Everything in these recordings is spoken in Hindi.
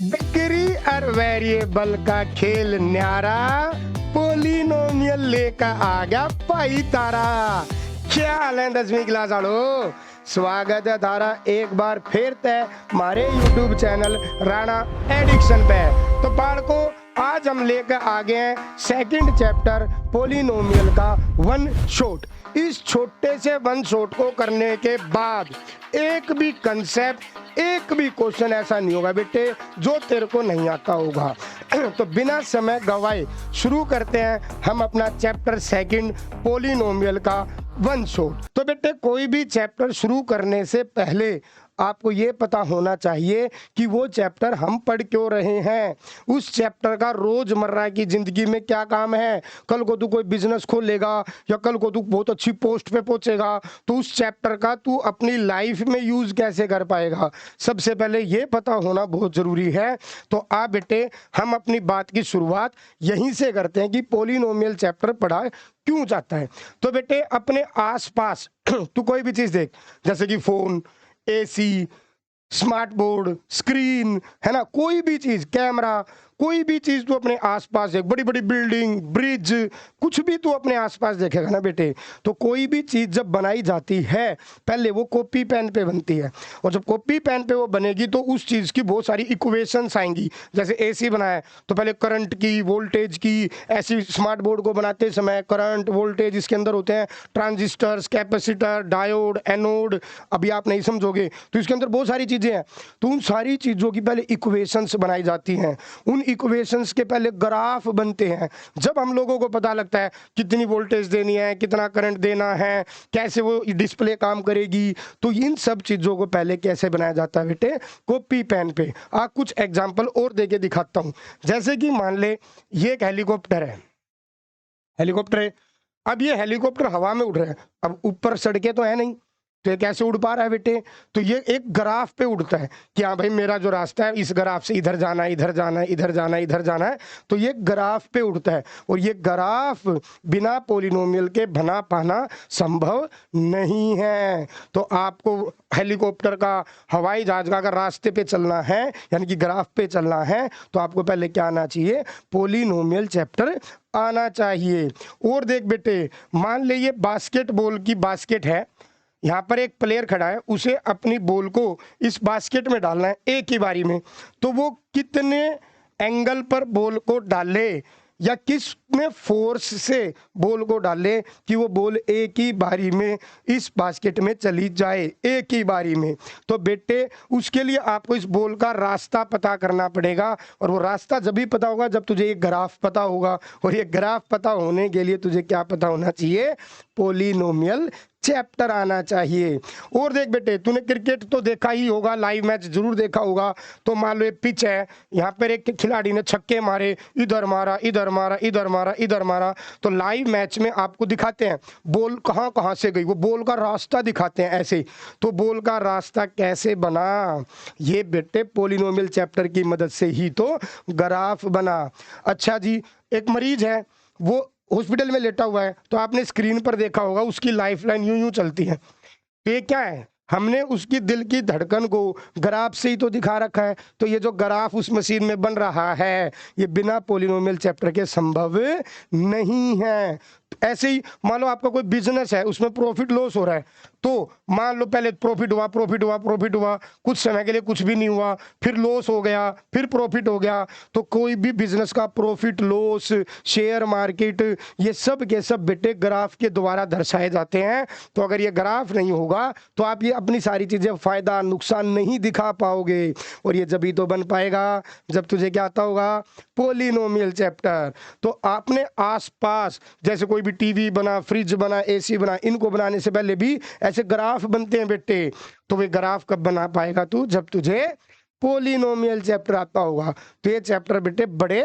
डिग्री और वेरिएबल का खेल न्यारा, पोलिनोमियल लेकर आ गया भाई तारा। क्या हाल है 10वीं क्लास वालों, स्वागत है तारा एक बार फिर तय हमारे YouTube चैनल राणा एडिक्शन पे। तो बालकों, आज हम लेकर आ गए हैं सेकंड चैप्टर पोलिनोमियल का वन शॉट। इस छोटे से वन शॉट को करने के बाद एक भी कंसेप्ट, एक भी क्वेश्चन ऐसा नहीं होगा बेटे जो तेरे को नहीं आता होगा। तो बिना समय गवाए शुरू करते हैं हम अपना चैप्टर सेकंड पोलिनोमियल का वन शॉट। तो बेटे कोई भी चैप्टर शुरू करने से पहले आपको ये पता होना चाहिए कि वो चैप्टर हम पढ़ क्यों रहे हैं, उस चैप्टर का रोजमर्रा की जिंदगी में क्या काम है। कल को तू कोई बिजनेस खोलेगा या कल को तू बहुत अच्छी पोस्ट पे पहुंचेगा तो उस चैप्टर का तू अपनी लाइफ में यूज कैसे कर पाएगा, सबसे पहले ये पता होना बहुत जरूरी है। तो आ बेटे हम अपनी बात की शुरुआत यहीं से करते हैं कि पोलिनोमियल चैप्टर पढ़ा क्यों जाता है। तो बेटे अपने आसपास तू कोई भी चीज देख, जैसे कि phone, AC, smart board, screen, है ना, कोई भी चीज, कैमरा, कोई भी चीज तू अपने आसपास देख, बड़ी बड़ी बिल्डिंग, ब्रिज, कुछ भी तू अपने आसपास देखेगा ना बेटे, तो कोई भी चीज जब बनाई जाती है पहले वो कॉपी पेन पे बनती है। और जब कॉपी पेन पे वो बनेगी तो उस चीज की बहुत सारी इक्वेशंस आएंगी। जैसे एसी बनाया तो पहले करंट की, वोल्टेज की, ऐसी स्मार्ट बोर्ड को बनाते समय करंट, वोल्टेज, इसके अंदर होते हैं ट्रांजिस्टर्स, कैपेसिटर, डायोड, एनोड। अभी आप नहीं समझोगे तो इसके अंदर बहुत सारी चीजें हैं। तो उन सारी चीजों की पहले इक्वेशंस बनाई जाती हैं, उन इक्वेशंस के पहले ग्राफ बनते हैं। जब हम लोगों को पता लगता है कितनी वोल्टेज देनी है, कितना करंट देना है, कैसे वो डिस्प्ले काम करेगी, तो इन सब चीजों को पहले कैसे बनाया जाता है बेटे, कॉपी पेन पे। कुछ एग्जांपल और देके दिखाता हूं। जैसे कि मान ले ये एक हेलीकॉप्टर है, हेलीकॉप्टर है। अब ये हेलीकॉप्टर हवा में उड़ रहा है, अब ऊपर सड़कें तो है नहीं, तो ये कैसे उड़ पा रहा है बेटे, तो ये एक ग्राफ पे उड़ता है कि हाँ भाई मेरा जो रास्ता है इस ग्राफ से इधर जाना है, इधर जाना है, इधर जाना है, इधर जाना है, तो ये ग्राफ पे उड़ता है। और ये ग्राफ बिना पोलिनोमियल के बना पाना संभव नहीं है। तो आपको हेलीकॉप्टर का, हवाई जहाज का अगर रास्ते पे चलना है यानी कि ग्राफ पे चलना है तो आपको पहले क्या आना चाहिए, पोलिनोमियल चैप्टर आना चाहिए। और देख बेटे, मान ले ये बास्केटबॉल की बास्केट है, यहाँ पर एक प्लेयर खड़ा है, उसे अपनी बॉल को इस बास्केट में डालना है एक ही बारी में, तो वो कितने एंगल पर बॉल को डाले या किस में फोर्स से बॉल को डाले कि वो बॉल एक ही बारी में इस बास्केट में चली जाए, एक ही बारी में। तो बेटे उसके लिए आपको इस बॉल का रास्ता पता करना पड़ेगा, और वो रास्ता जब भी पता होगा जब तुझे एक ग्राफ पता होगा। और ये ग्राफ पता होने के लिए तुझे क्या पता होना चाहिए, पोलिनोमियल चैप्टर आना चाहिए। और देख बेटे, तूने क्रिकेट तो देखा ही होगा, लाइव मैच जरूर देखा होगा। तो मान लो ये पिच है, यहाँ पर एक खिलाड़ी ने छक्के मारे, इधर मारा, इधर मारा, इधर मारा, इधर मारा, तो लाइव मैच में आपको दिखाते हैं बॉल कहाँ कहाँ से गई, वो बॉल का रास्ता दिखाते हैं ऐसे। तो बॉल का रास्ता कैसे बना, ये बेटे पोलिनोमियल चैप्टर की मदद से ही तो ग्राफ बना। अच्छा जी, एक मरीज है, वो हॉस्पिटल में लेटा हुआ है, तो आपने स्क्रीन पर देखा होगा उसकी लाइफ लाइन यूं यूं चलती है। तो ये क्या है, हमने उसकी दिल की धड़कन को ग्राफ से ही तो दिखा रखा है। तो ये जो ग्राफ उस मशीन में बन रहा है ये बिना पोलिनोमियल चैप्टर के संभव नहीं है। ऐसे ही मान लो आपका कोई बिजनेस है, उसमें प्रॉफिट लॉस हो रहा है, तो मान लो पहले प्रॉफिट हुआ, प्रॉफिट हुआ, प्रॉफिट हुआ, कुछ समय के लिए कुछ भी नहीं हुआ, फिर लॉस हो गया, फिर प्रॉफिट हो गया। तो कोई भी बिजनेस का प्रॉफिट लॉस, शेयर मार्केट, ये सब के सब बेटे ग्राफ के द्वारा दर्शाए जाते हैं। तो अगर ये ग्राफ नहीं होगा तो आप ये अपनी सारी चीजें, फायदा नुकसान नहीं दिखा पाओगे। और ये जब ही तो बन पाएगा जब तुझे क्या आता होगा, पोलिनोमियल चैप्टर। तो आपने आसपास जैसे कोई भी टीवी बना, फ्रिज बना, एसी बना, इनको बनाने से पहले भी ऐसे ग्राफ बनते हैं बेटे। तो वे ग्राफ कब बना पाएगा तू, जब तुझे पोलिनोमियल चैप्टर आता होगा। तो ये चैप्टर बेटे बड़े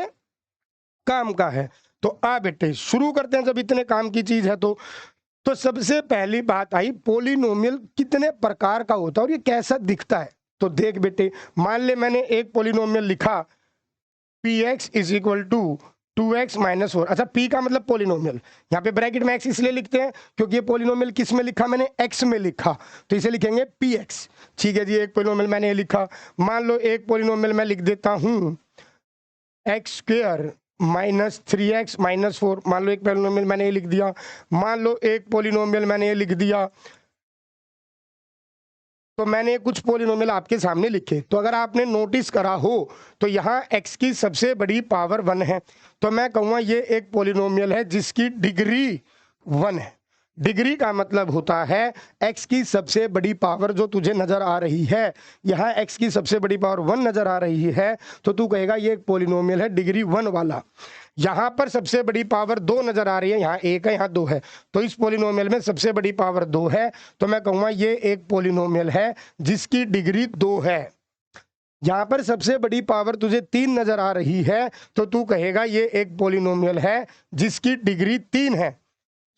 काम का है। तो आ बेटे शुरू करते हैं, जब इतने काम की चीज है तो सबसे पहली बात आई पोलिनोमियल कितने प्रकार का होता है और ये कैसा दिखता है। तो देख बेटे, मान ले मैंने एक पोलिनोमियल लिखा, px is equal to 2x minus 4। अच्छा, p का मतलब पोलिनोमियल, यहाँ पे ब्रैकेट में x इसलिए लिखते हैं क्योंकि ये पोलिनोमियल किस में लिखा मैंने, x में लिखा, तो इसे लिखेंगे px। ठीक है जी, एक पोलिनोमियल मैंने ये लिखा। मान लो एक पोलिनोमियल मैं लिख देता हूँ x square minus 3x minus 4। मान लो एक पोलिनोमियल मैंने ये लिख दिया। मान लो एक पोलिनोमियल मैंने ये लिख दिया। तो मैंने कुछ पोलिनोमियल आपके सामने लिखे, तो अगर आपने नोटिस करा हो तो यहाँ x की सबसे बड़ी पावर 1 है, तो मैं कहूँगा ये एक पोलिनोमियल है जिसकी डिग्री 1 है। डिग्री का मतलब होता है x की सबसे बड़ी पावर जो तुझे नजर आ रही है, यहाँ x की सबसे बड़ी पावर 1 नजर आ रही है, तो तू कहेगा ये एक पोलिनोमियल है डिग्री 1 वाला। यहाँ पर सबसे बड़ी पावर 2 नजर आ रही है, यहाँ 1 है यहाँ 2 है, तो इस पोलिनोमियल में सबसे बड़ी पावर 2 है, तो मैं कहूँगा ये एक पोलिनोमियल है जिसकी डिग्री 2 है। यहाँ पर सबसे बड़ी पावर तुझे 3 नजर आ रही है, तो तू कहेगा ये एक पोलिनोमियल है जिसकी डिग्री 3 है।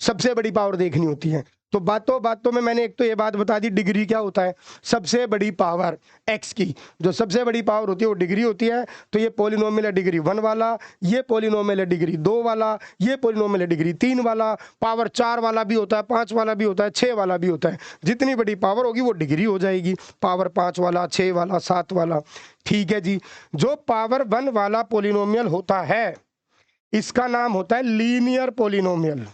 सबसे बड़ी पावर देखनी होती है, तो बातों बातों में मैंने एक तो ये बात बता दी डिग्री क्या होता है, सबसे बड़ी पावर x की जो सबसे बड़ी पावर होती है वो डिग्री होती है। तो ये पोलिनोमियल है डिग्री 1 वाला, ये पोलिनोमियल है डिग्री 2 वाला, ये पोलिनोमियल है डिग्री 3 वाला, पावर 4 वाला भी होता है, 5 वाला भी होता है, 6 वाला भी होता है। जितनी बड़ी पावर होगी वो डिग्री हो जाएगी, पावर 5 वाला, 6 वाला, 7 वाला। ठीक है जी, जो पावर 1 वाला पोलिनोमियल होता है इसका नाम होता है लीनियर पोलिनोमियल।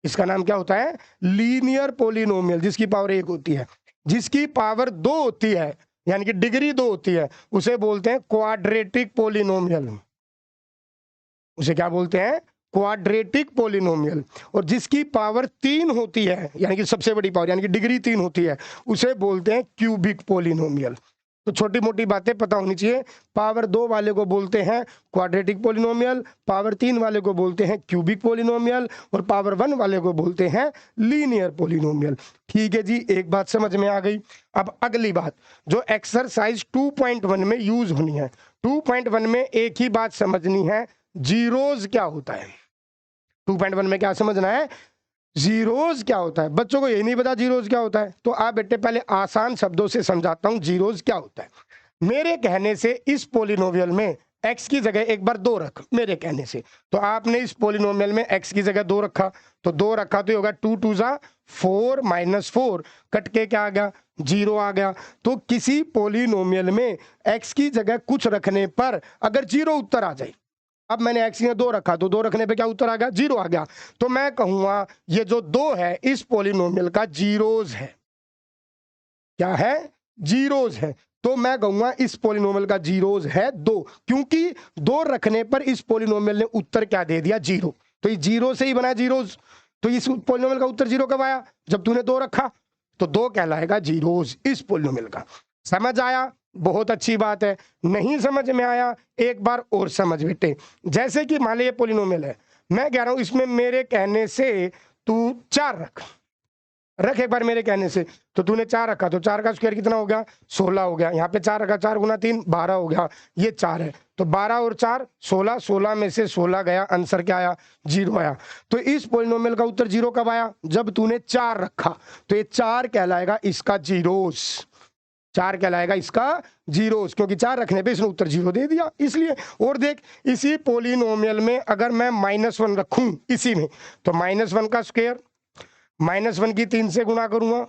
इसका नाम क्या होता है, लीनियर पोलिनोमियल, जिसकी पावर 1 होती है। जिसकी पावर 2 होती है यानी कि डिग्री 2 होती है उसे बोलते हैं क्वाड्रेटिक पोलिनोमियल। उसे क्या बोलते हैं, क्वाड्रेटिक पोलिनोमियल। और जिसकी पावर 3 होती है यानी कि सबसे बड़ी पावर यानी कि डिग्री 3 होती है उसे बोलते हैं क्यूबिक पोलिनोमियल। तो छोटी मोटी बातें पता होनी चाहिए। पावर 2 वाले को बोलते हैं क्वाड्रेटिक पोलिनोमियल, पावर 3 वाले को बोलते हैं क्यूबिक पोलिनोमियल, और पावर 1 वाले को बोलते हैं लीनियर पोलिनोमियल। ठीक है जी, एक बात समझ में आ गई। अब अगली बात जो एक्सरसाइज 2.1 में यूज होनी है, 2.1 में एक ही बात समझनी है, जीरोज क्या होता है। 2.1 में क्या समझना है, जीरोज क्या होता है। बच्चों को यही नहीं पता जीरोज क्या होता है, तो आप बेटे पहले आसान शब्दों से समझाता हूं जीरोज क्या होता है। मेरे कहने से इस पोलिनोमियल में x की जगह एक बार 2 रख, मेरे कहने से। तो आपने इस पोलिनोमियल में x की जगह 2 रखा, तो 2 रखा तो ये होगा 2 2 जा 4 माइनस 4 कट के क्या आ गया, 0 आ गया। तो किसी पोलिनोमियल में x की जगह कुछ रखने पर अगर 0 उत्तर आ जाए, अब मैंने x में 2 रखा तो 2 रखने पे क्या उत्तर आ गया, 0 आ गया, तो मैं कहूंगा ये जो 2 है इस पोलिनोमियल का जीरोज है। क्या है, जीरोज है। तो मैं कहूंगा इस पोलिनोमियल का जीरोज है 2, क्योंकि 2 रखने पर इस पोलिनोमियल ने उत्तर क्या दे दिया, 0। तो ये 0 से ही बना जीरोज। तो इस पोलिनोमियल का उत्तर 0 कब आया, जब तूने 2 रखा, तो 2 कहलाएगा जीरोज इस पोलिनोमियल का। समझ आया, बहुत अच्छी बात है। नहीं समझ में आया, एक बार और समझ बेटे। जैसे कि मान लीजिए पोलिनोमियल है, मैं कह रहा हूं इसमें मेरे कहने से तू 4 रख एक बार मेरे कहने से, तो तूने 4 रखा, तो 4 का स्क्वायर कितना हो गया, 16 हो गया। यहाँ पे 4 रखा, 4 गुना 3 12 हो गया, ये 4 है, तो 12 और 4 16, 16 में से 16 गया, आंसर क्या आया, 0 आया। तो इस पोलिनोमियल का उत्तर 0 कब आया, जब तूने 4 रखा, तो ये 4 कहलाएगा इसका जीरोस। 4 कहलाएगा इसका जीरोस, क्योंकि 4 रखने पे इसने उत्तर 0 दे दिया इसलिए। और देख इसी पोलिनोमियल में अगर मैं -1 रखूं इसी में, तो -1 का स्क्वायर -1 की 3 से गुणा करूंगा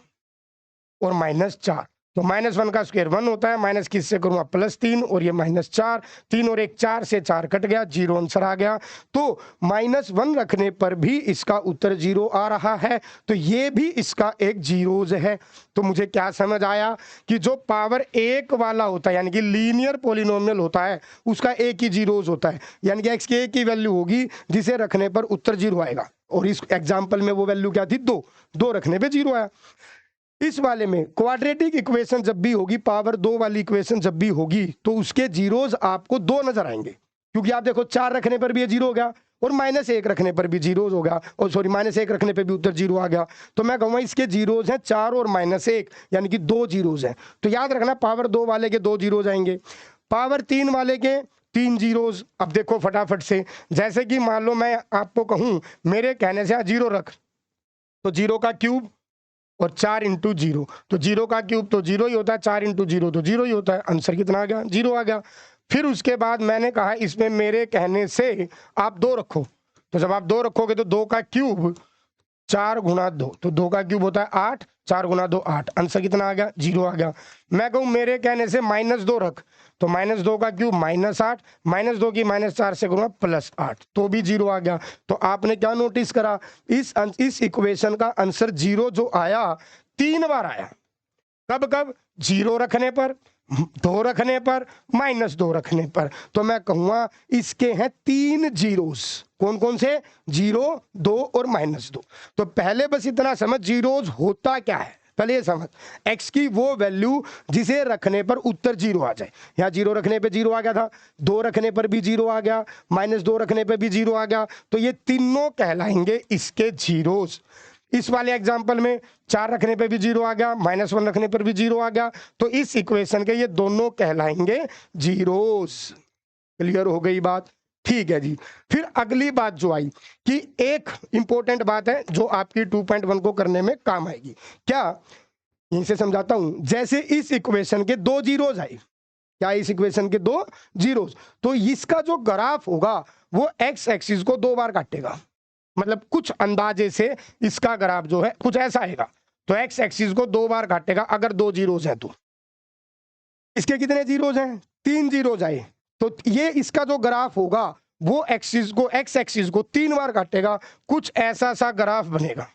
और -4, तो -1 का स्क्वायर 1 होता है, माइनस किससे करूंगा, +3, और ये -4, 3 और 1 4 से 4 कट गया, 0 आंसर आ गया। तो -1 रखने पर भी इसका उत्तर 0 आ रहा है, तो ये भी इसका एक जीरोज है। तो मुझे क्या समझ आया कि जो पावर 1 वाला होता है यानी कि लीनियर पोलिनोमियल होता है उसका एक ही जीरोज होता है, यानी कि x की एक ही वैल्यू होगी जिसे रखने पर उत्तर 0 आएगा। और इस एग्जाम्पल में वो वैल्यू क्या थी, 2 रखने पे 0 आया। इस वाले में क्वाड्रेटिक इक्वेशन जब भी होगी, पावर 2 वाली इक्वेशन जब भी होगी, तो उसके जीरोज आपको 2 नजर आएंगे, क्योंकि आप देखो 4 रखने पर भी ये 0 हो गया और -1 रखने पर भी 0 हो गया, और सॉरी -1 रखने पर भी उत्तर 0 आ गया। तो मैं कहूँगा इसके जीरोज हैं 4 और -1 यानी कि 2 जीरोज हैं। तो याद रखना पावर 2 वाले के 2 जीरोज आएंगे, पावर 3 वाले के 3 जीरोज। अब देखो फटाफट से, जैसे कि मान लो मैं आपको कहूँ मेरे कहने से 0 रख, तो 0 का क्यूब और 4 × 0, तो 0 का क्यूब तो 0 ही होता है, 4 × 0 तो 0 ही होता है, आंसर कितना आ गया, 0 आ गया। फिर उसके बाद मैंने कहा इसमें मेरे कहने से आप 2 रखो, तो जब आप 2 रखोगे तो 2 का क्यूब 4 गुना 2, तो 2 का क्यूब होता है 8, 4 गुना 2 8, आंसर कितना आ गया? 0 आ गया। मैं कहूँ मेरे कहने से -2 रख, तो -2 का क्यूब -8, -2 की -4 से करूँगा +8, तो भी 0 आ गया। तो आपने क्या नोटिस करा, इस इक्वेशन का आंसर 0 जो आया 3 बार आया। कब कब? 0 रखने पर, 2 रखने पर, -2 रखने पर। तो मैं कहूँगा इसके हैं 3 जीरोस। कौन कौन से? 0, 2 और -2। तो पहले बस इतना समझ जीरोस होता क्या है, पहले ये समझ। x की वो वैल्यू जिसे रखने पर उत्तर 0 आ जाए। यहाँ 0 रखने पे 0 आ गया था, 2 रखने पर भी 0 आ गया, -2 रखने पे भी 0 आ गया, तो ये तीनों कहलाएंगे इसके जीरोस। इस वाले एग्जाम्पल में 4 रखने पे भी 0 आ गया, -1 रखने पर भी 0 आ गया, तो इस इक्वेशन के ये दोनों कहलाएंगे जीरोस। क्लियर हो गई बात? ठीक है जी। फिर अगली बात जो आई कि एक इंपॉर्टेंट बात है जो आपकी 2.1 को करने में काम आएगी। क्या? यहीं से समझाता हूं। जैसे इस इक्वेशन के 2 जीरोस आए, क्या इस इक्वेशन के 2 जीरोस, तो इसका जो ग्राफ होगा वो एक्स एक्सिस को 2 बार काटेगा। मतलब कुछ अंदाजे से इसका ग्राफ जो है कुछ ऐसा आएगा, तो एक्स एक्सिस को 2 बार काटेगा। अगर 2 जीरोस हैं तो इसके कितने जीरोस हैं? 3 जीरोस आए, तो ये इसका जो ग्राफ होगा वो एक्स एक्सिस को 3 बार काटेगा। कुछ ऐसा सा ग्राफ बनेगा,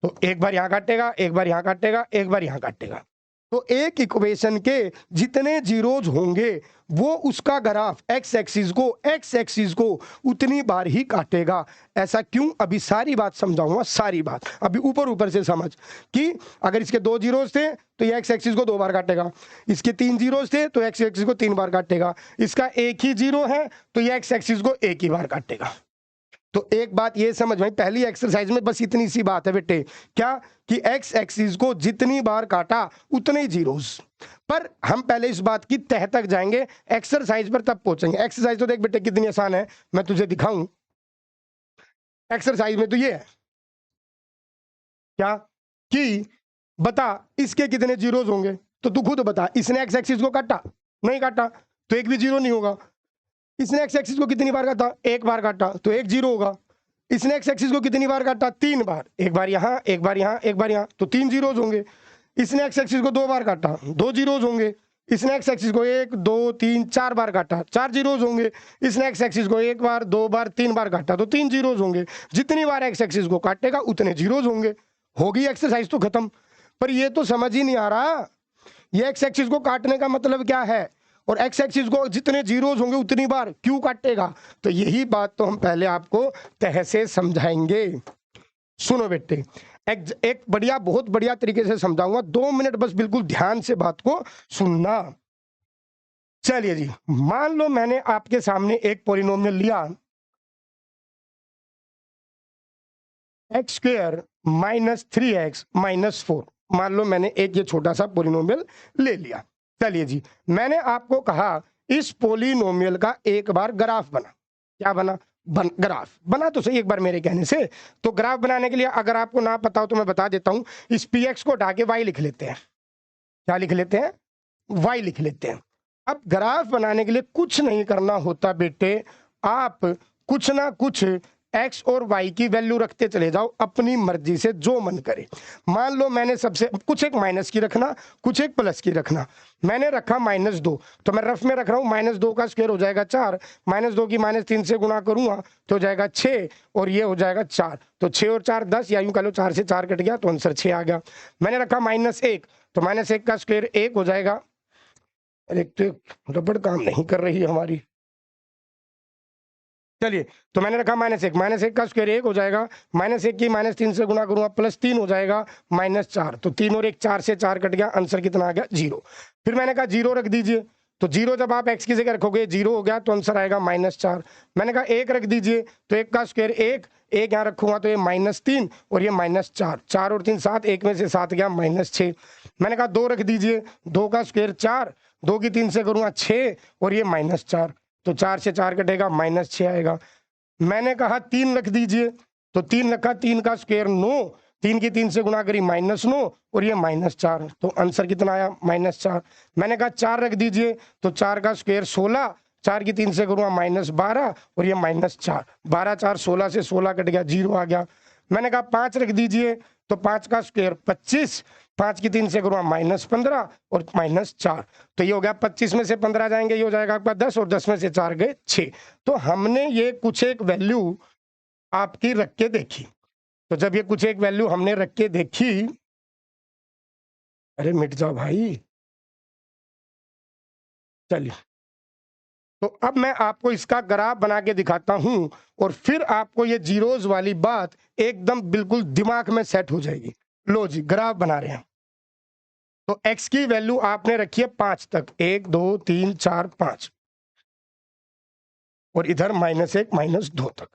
तो एक बार यहां काटेगा, एक बार यहां काटेगा, एक बार यहां काटेगा। तो एक इक्वेशन के जितने जीरोज होंगे वो उसका ग्राफ एक्स एक्सिस को उतनी बार ही काटेगा। ऐसा क्यों? अभी सारी बात समझाऊंगा, सारी बात। अभी ऊपर ऊपर से समझ कि अगर इसके 2 जीरोज थे तो ये एक्स एक्सिस को 2 बार काटेगा, इसके 3 जीरोज थे तो एक्स एक्सिस को 3 बार काटेगा, इसका एक ही जीरो है तो ये एक्स एक्सिस को एक ही बार काटेगा। तो एक बात ये समझ में, पहली एक्सरसाइज में बस इतनी सी बात है बेटे, क्या कि एक्स एक्सिस को जितनी बार काटा उतने ही जीरोस। पर हम पहले इस बात की तह तक जाएंगे, एक्सरसाइज पर तब पहुंचेंगे। एक्सरसाइज तो देख बेटे कितनी आसान है, मैं तुझे दिखाऊं। एक्सरसाइज में तो ये है क्या कि बता इसके कितने जीरोस होंगे, तो तू खुद बता। इसने एक्स एक्सिस को काटा? नहीं काटा, तो एक भी जीरो नहीं होगा। इसने एक्स एक्सिस को कितनी बार काटा? 1 बार काटा, तो 1 जीरो होगा। इसने एक्स एक्सिस को कितनी बार काटा? 3 बार, एक बार यहाँ, एक बार यहाँ, एक बार यहाँ, तो 3 जीरोज होंगे। इसने एक्स एक्सिस को 2 बार काटा, 2 जीरोज होंगे। इसने एक्स एक्सिस को 1, 2, 3, 4 बार काटा, 4 जीरोज होंगे। इसने एक्स एक्सिस को 1 बार, 2 बार, 3 बार काटा, तो 3 जीरोज होंगे। जितनी बार एक्स एक्सिस को काटेगा उतने जीरोज होंगे। होगी एक्सरसाइज तो खत्म। पर ये तो समझ ही नहीं आ रहा, ये एक्स एक्सिस को काटने का मतलब क्या है, और एक्स एक्सिस को जितने जीरोस होंगे उतनी बार क्यों काटेगा। तो यही बात तो हम पहले आपको तह से समझाएंगे। सुनो बेटे, एक बढ़िया, बहुत बढ़िया तरीके से समझाऊंगा, 2 मिनट बस बिल्कुल ध्यान से बात को सुनना। चलिए जी, मान लो मैंने आपके सामने एक पॉलिनोमियल लिया x² -3x -4। मान लो मैंने एक ये छोटा सा पॉलिनोमियल ले लिया। चलिए जी, मैंने आपको कहा इस पॉलिनोमियल का एक बार ग्राफ बना। क्या बना? ग्राफ बना तो सही एक बार मेरे कहने से। तो ग्राफ बनाने के लिए अगर आपको ना पता हो तो मैं बता देता हूं, इस px को हटा के y लिख लेते हैं। क्या लिख लेते हैं? y लिख लेते हैं। अब ग्राफ बनाने के लिए कुछ नहीं करना होता बेटे, आप कुछ ना कुछ x और y की वैल्यू रखते चले जाओ अपनी मर्जी से, जो मन करे। मान लो मैंने सबसे कुछ एक माइनस की रखना, कुछ एक प्लस की रखना। मैंने रखा -2, तो मैं रफ में रख रहा हूँ, -2 का स्क्वायर हो जाएगा 4, -2 की -3 से गुणा करूंगा तो हो जाएगा 6, और ये हो जाएगा 4, तो 6 और 4 10, या यूं कह लो 4 से 4 कट गया तो आंसर 6 आ गया। मैंने रखा -1, तो -1 का स्क्वायर 1 हो जाएगा। अरे रबड़ काम नहीं कर रही है हमारी। चलिए, तो मैंने रखा -1 का स्क्वायर 1 हो जाएगा, -1 की -3 से गुणा करूंगा +3 हो जाएगा -4, तो 3 और 1 4 से 4 कट गया, आंसर कितना आ गया? 0। फिर मैंने कहा 0 रख दीजिए, तो 0 जब आप x की जगह रखोगे 0 हो गया तो आंसर आएगा -4। मैंने कहा 1 रख दीजिए, तो 1 का स्क्वायर 1 यहाँ रखूंगा तो ये -3 और ये -4, 4 और 3 7, 1 में से 7 गया -6। मैंने कहा 2 रख दीजिए, 2 का स्क्वायर 4, 2 की 3 से करूंगा 6 और ये -4, तो 4 से 4 कटेगा -6 आएगा। मैंने कहा 3 रख दीजिए, तो 3 रखा, 3 का स्क्वायर 9, 3 की 3 से गुणा करी -9 और ये -4, तो आंसर कितना आया? -4। मैंने कहा 4 रख दीजिए, तो 4 का स्क्वायर 16, 4 की 3 से करूँगा -12 और ये -4, 12 4 16 से 16 कट गया, 0 आ गया। मैंने कहा 5 रख दीजिए, तो 5 का स्क्वायर 25, 5 की 3 से करूँगा -15 और -4, तो ये हो गया 25 में से 15 जाएंगे, ये हो जाएगा आपका 10 और 10 में से 4 गए 6। तो हमने ये कुछ एक वैल्यू आपकी रख के देखी, तो जब ये कुछ एक वैल्यू हमने रख के देखी, अरे मिट जाओ भाई, चलिए, तो अब मैं आपको इसका ग्राफ बना के दिखाता हूं और फिर आपको ये जीरोज वाली बात एकदम बिल्कुल दिमाग में सेट हो जाएगी। लो जी, ग्राफ बना रहे हैं। तो x की वैल्यू आपने रखी है 5 तक, 1 2 3 4 5, और इधर -1 -2 तक।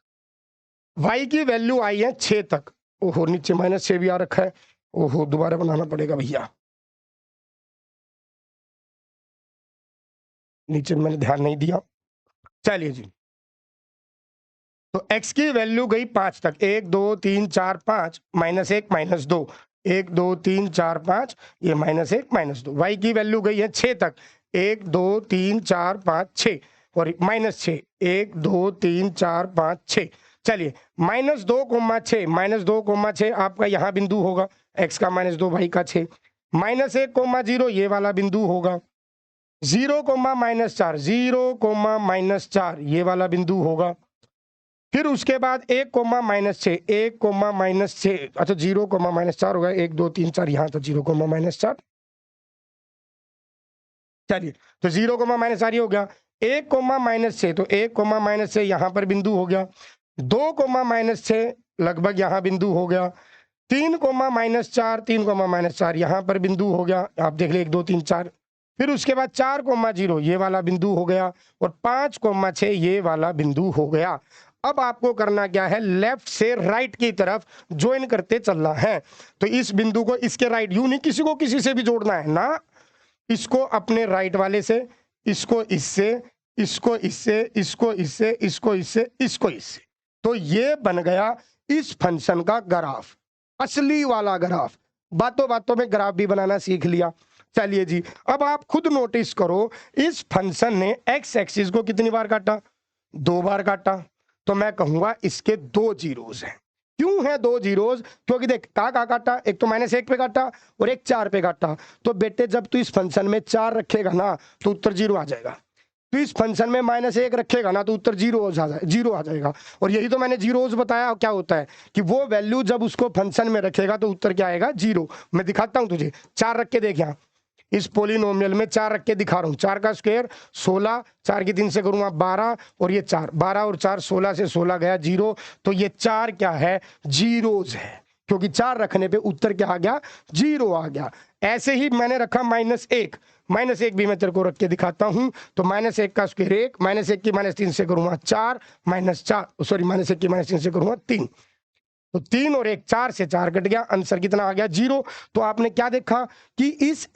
y की वैल्यू आई है 6 तक। ओहो, नीचे -6 भी आ रखा है। ओहो, दोबारा बनाना पड़ेगा भैया, नीचे मैंने ध्यान नहीं दिया। चलिए जी, तो x की वैल्यू गई 5 तक, 1 2 3 4 5, -1 -2, 1 2 3 4 5, ये -1 -2। y की वैल्यू गई है 6 तक, 1 2 3 4 5 6 और -6, 1 2 3 4 5 6। चलिए, -2,6, -2,6 आपका यहाँ बिंदु होगा, x का -2 y का 6, -1,0 ये वाला बिंदु होगा, 0, -4, 0, -4 ये वाला बिंदु होगा। फिर उसके बाद 1, -6, 1, -6, अच्छा 0, -4 होगा, 1 2 3 4 यहाँ तो 0, -4। चलिए, तो 0, -4 ये हो गया। 1, -6, तो 1, -6 यहाँ पर बिंदु हो गया। 2, -6 लगभग यहाँ बिंदु हो गया। 3, -4, 3, -4 यहाँ पर बिंदु हो गया। आप देख ले 1 2 3 4। फिर उसके बाद 4, 0 ये वाला बिंदु हो गया और 5, 6 ये वाला बिंदु हो गया। अब आपको करना क्या है, लेफ्ट से राइट की तरफ ज्वाइन करते चलना है। तो इस बिंदु को इसके राइट, यूं नहीं किसी को किसी से भी जोड़ना है ना, इसको अपने राइट वाले से, इसको इससे, इसको इससे, इसको इससे, इसको इससे, इसको इससे। तो ये बन गया इस फंक्शन का ग्राफ, असली वाला ग्राफ। बातों बातों में ग्राफ भी बनाना सीख लिया। चलिए जी, अब आप खुद नोटिस करो, इस फंक्शन ने एक्स एक्सिस को कितनी बार काटा? 2 बार काटा। तो मैं कहूंगा इसके 2 जीरोज हैं। क्यों है 2 जीरोज? क्योंकि देख, कहाँ काटा, एक तो -1 पे काटा और एक 4 पे काटा। तो बेटे जब तू इस फंक्शन में 4 रखेगा ना तो उत्तर 0 आ जाएगा। तो इस फंक्शन में -1 रखेगा ना तो उत्तर 0 आ जाएगा। और यही तो मैंने जीरोज बताया क्या होता है, कि वो वैल्यू जब उसको फंक्शन में रखेगा तो उत्तर क्या आएगा? 0। मैं दिखाता हूं तुझे, 4 रख के देख, यहाँ इस पोलिनोमियल में 4 रख के दिखा रहा हूं। 4 का स्क्वायर 16, 4 की 3 से करूंगा 12 और ये 4, 12 और 4 16 से 16 गया 0। तो ये 4 क्या है? जीरोज है, क्योंकि 4 रखने पे उत्तर क्या आ गया? 0 आ गया। ऐसे ही मैंने रखा -1, -1 भी मैं तेरे को रख के दिखाता हूं। तो -1 का स्क्वायर 1, -1 की -3 से करूंगा 4, -4 सॉरी -1 की -3 से करूंगा 3। तो 3 और 1 4 से 4 कट गया, आंसर कितना आ गया? 0। तो आपने क्या देखा कि इस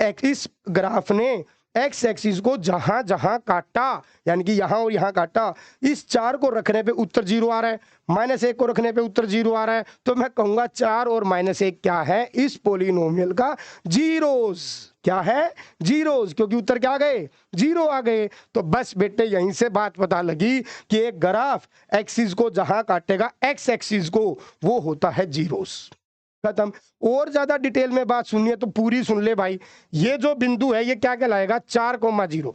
ग्राफ ने एक्स एक्सिस को जहां जहां काटा, यानी कि यहां और यहां काटा, इस 4 को रखने पे उत्तर 0 आ रहा है, -1 को रखने पे उत्तर 0 आ रहा है। तो मैं कहूंगा 4 और -1 क्या है? इस पोलिनोमियल का जीरोस। क्या है? जीरोस, क्योंकि उत्तर क्या आ गए? 0 आ गए। तो बस बेटे यहीं से बात पता लगी कि एक ग्राफ एक्सिस को जहां काटेगा, एक्स एक्सिस को, वो होता है जीरोस। खत्म। और ज्यादा डिटेल में बात सुननी है तो पूरी सुन ले भाई। ये जो बिंदु है ये क्या कहलाएगा? 4,0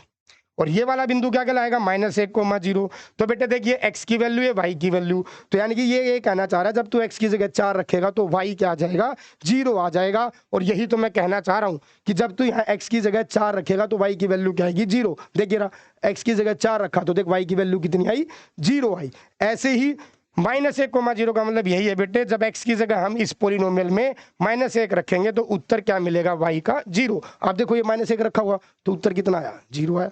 और ये वाला बिंदु क्या कहलाएगा? -1,0। तो बेटे देखिए, x की वैल्यू है, y की वैल्यू, तो यानी कि ये कहना चाह रहा है जब तू x की जगह 4 रखेगा तो y क्या आ जाएगा? 0 आ जाएगा। और यही तो मैं कहना चाह रहा हूं कि जब तू यहाँ x की जगह 4 रखेगा तो y की वैल्यू क्या आएगी? 0। देखिए रहा, x की जगह 4 रखा तो देख y की वैल्यू कितनी आई? 0 आई। ऐसे ही -1,0 का मतलब यही है बेटे, जब x की जगह हम इस पोलिनोमियल में -1 रखेंगे तो उत्तर क्या मिलेगा? y का 0। आप देखो ये -1 रखा हुआ तो उत्तर कितना आया? 0 आया।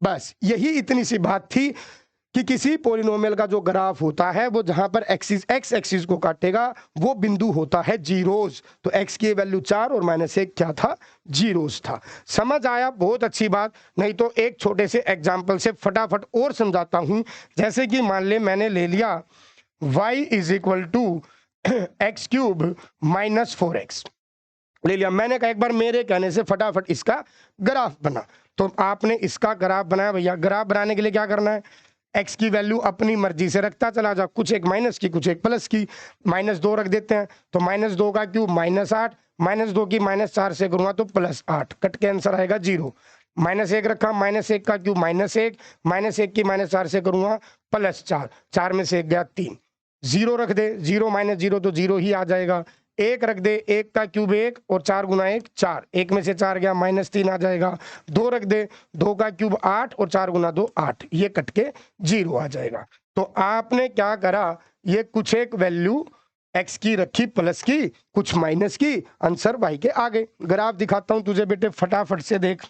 बस यही इतनी सी बात थी कि किसी पोलिनोमियल का जो ग्राफ होता है वो जहां पर एक्स एक्सिस को काटेगा वो बिंदु होता है जीरोस। तो x की वैल्यू 4 और -1 क्या था? जीरोस था। समझ आया? बहुत अच्छी बात। नहीं तो एक छोटे से एग्जाम्पल से फटाफट और समझाता हूं। जैसे कि मान ले मैंने ले लिया y = x³ -4x ले लिया। मैंने कहा एक बार मेरे कहने से फटाफट इसका ग्राफ बना। तो आपने इसका ग्राफ बनाया भैया। ग्राफ बनाने के लिए क्या करना है, एक्स की वैल्यू अपनी मर्जी से रखता चला जा, कुछ एक माइनस की कुछ एक प्लस की। -2 रख देते हैं, तो -2 का क्यूब -8, -2 की -4 से करूंगा तो +8, कट के आंसर आएगा 0। -1 रखा, -1 का क्यूब -1, -1 की -4 से करूंगा +4, 4 में से 1 गया 3। 0 रख दे, 0 - 0 तो 0 ही आ जाएगा। 1 रख दे, 1 का क्यूब 1 और 4 गुना 1 4, 1 में से 4 गया -3 आ जाएगा। 2 रख दे, 2 का क्यूब 8 और 4 गुना 2 8, ये कट के 0 आ जाएगा। तो आपने क्या करा, ये कुछ एक वैल्यू एक्स की रखी प्लस की, कुछ माइनस की, आंसर वाई के आगे। ग्राफ दिखाता हूं तुझे बेटे, फटाफट से देख।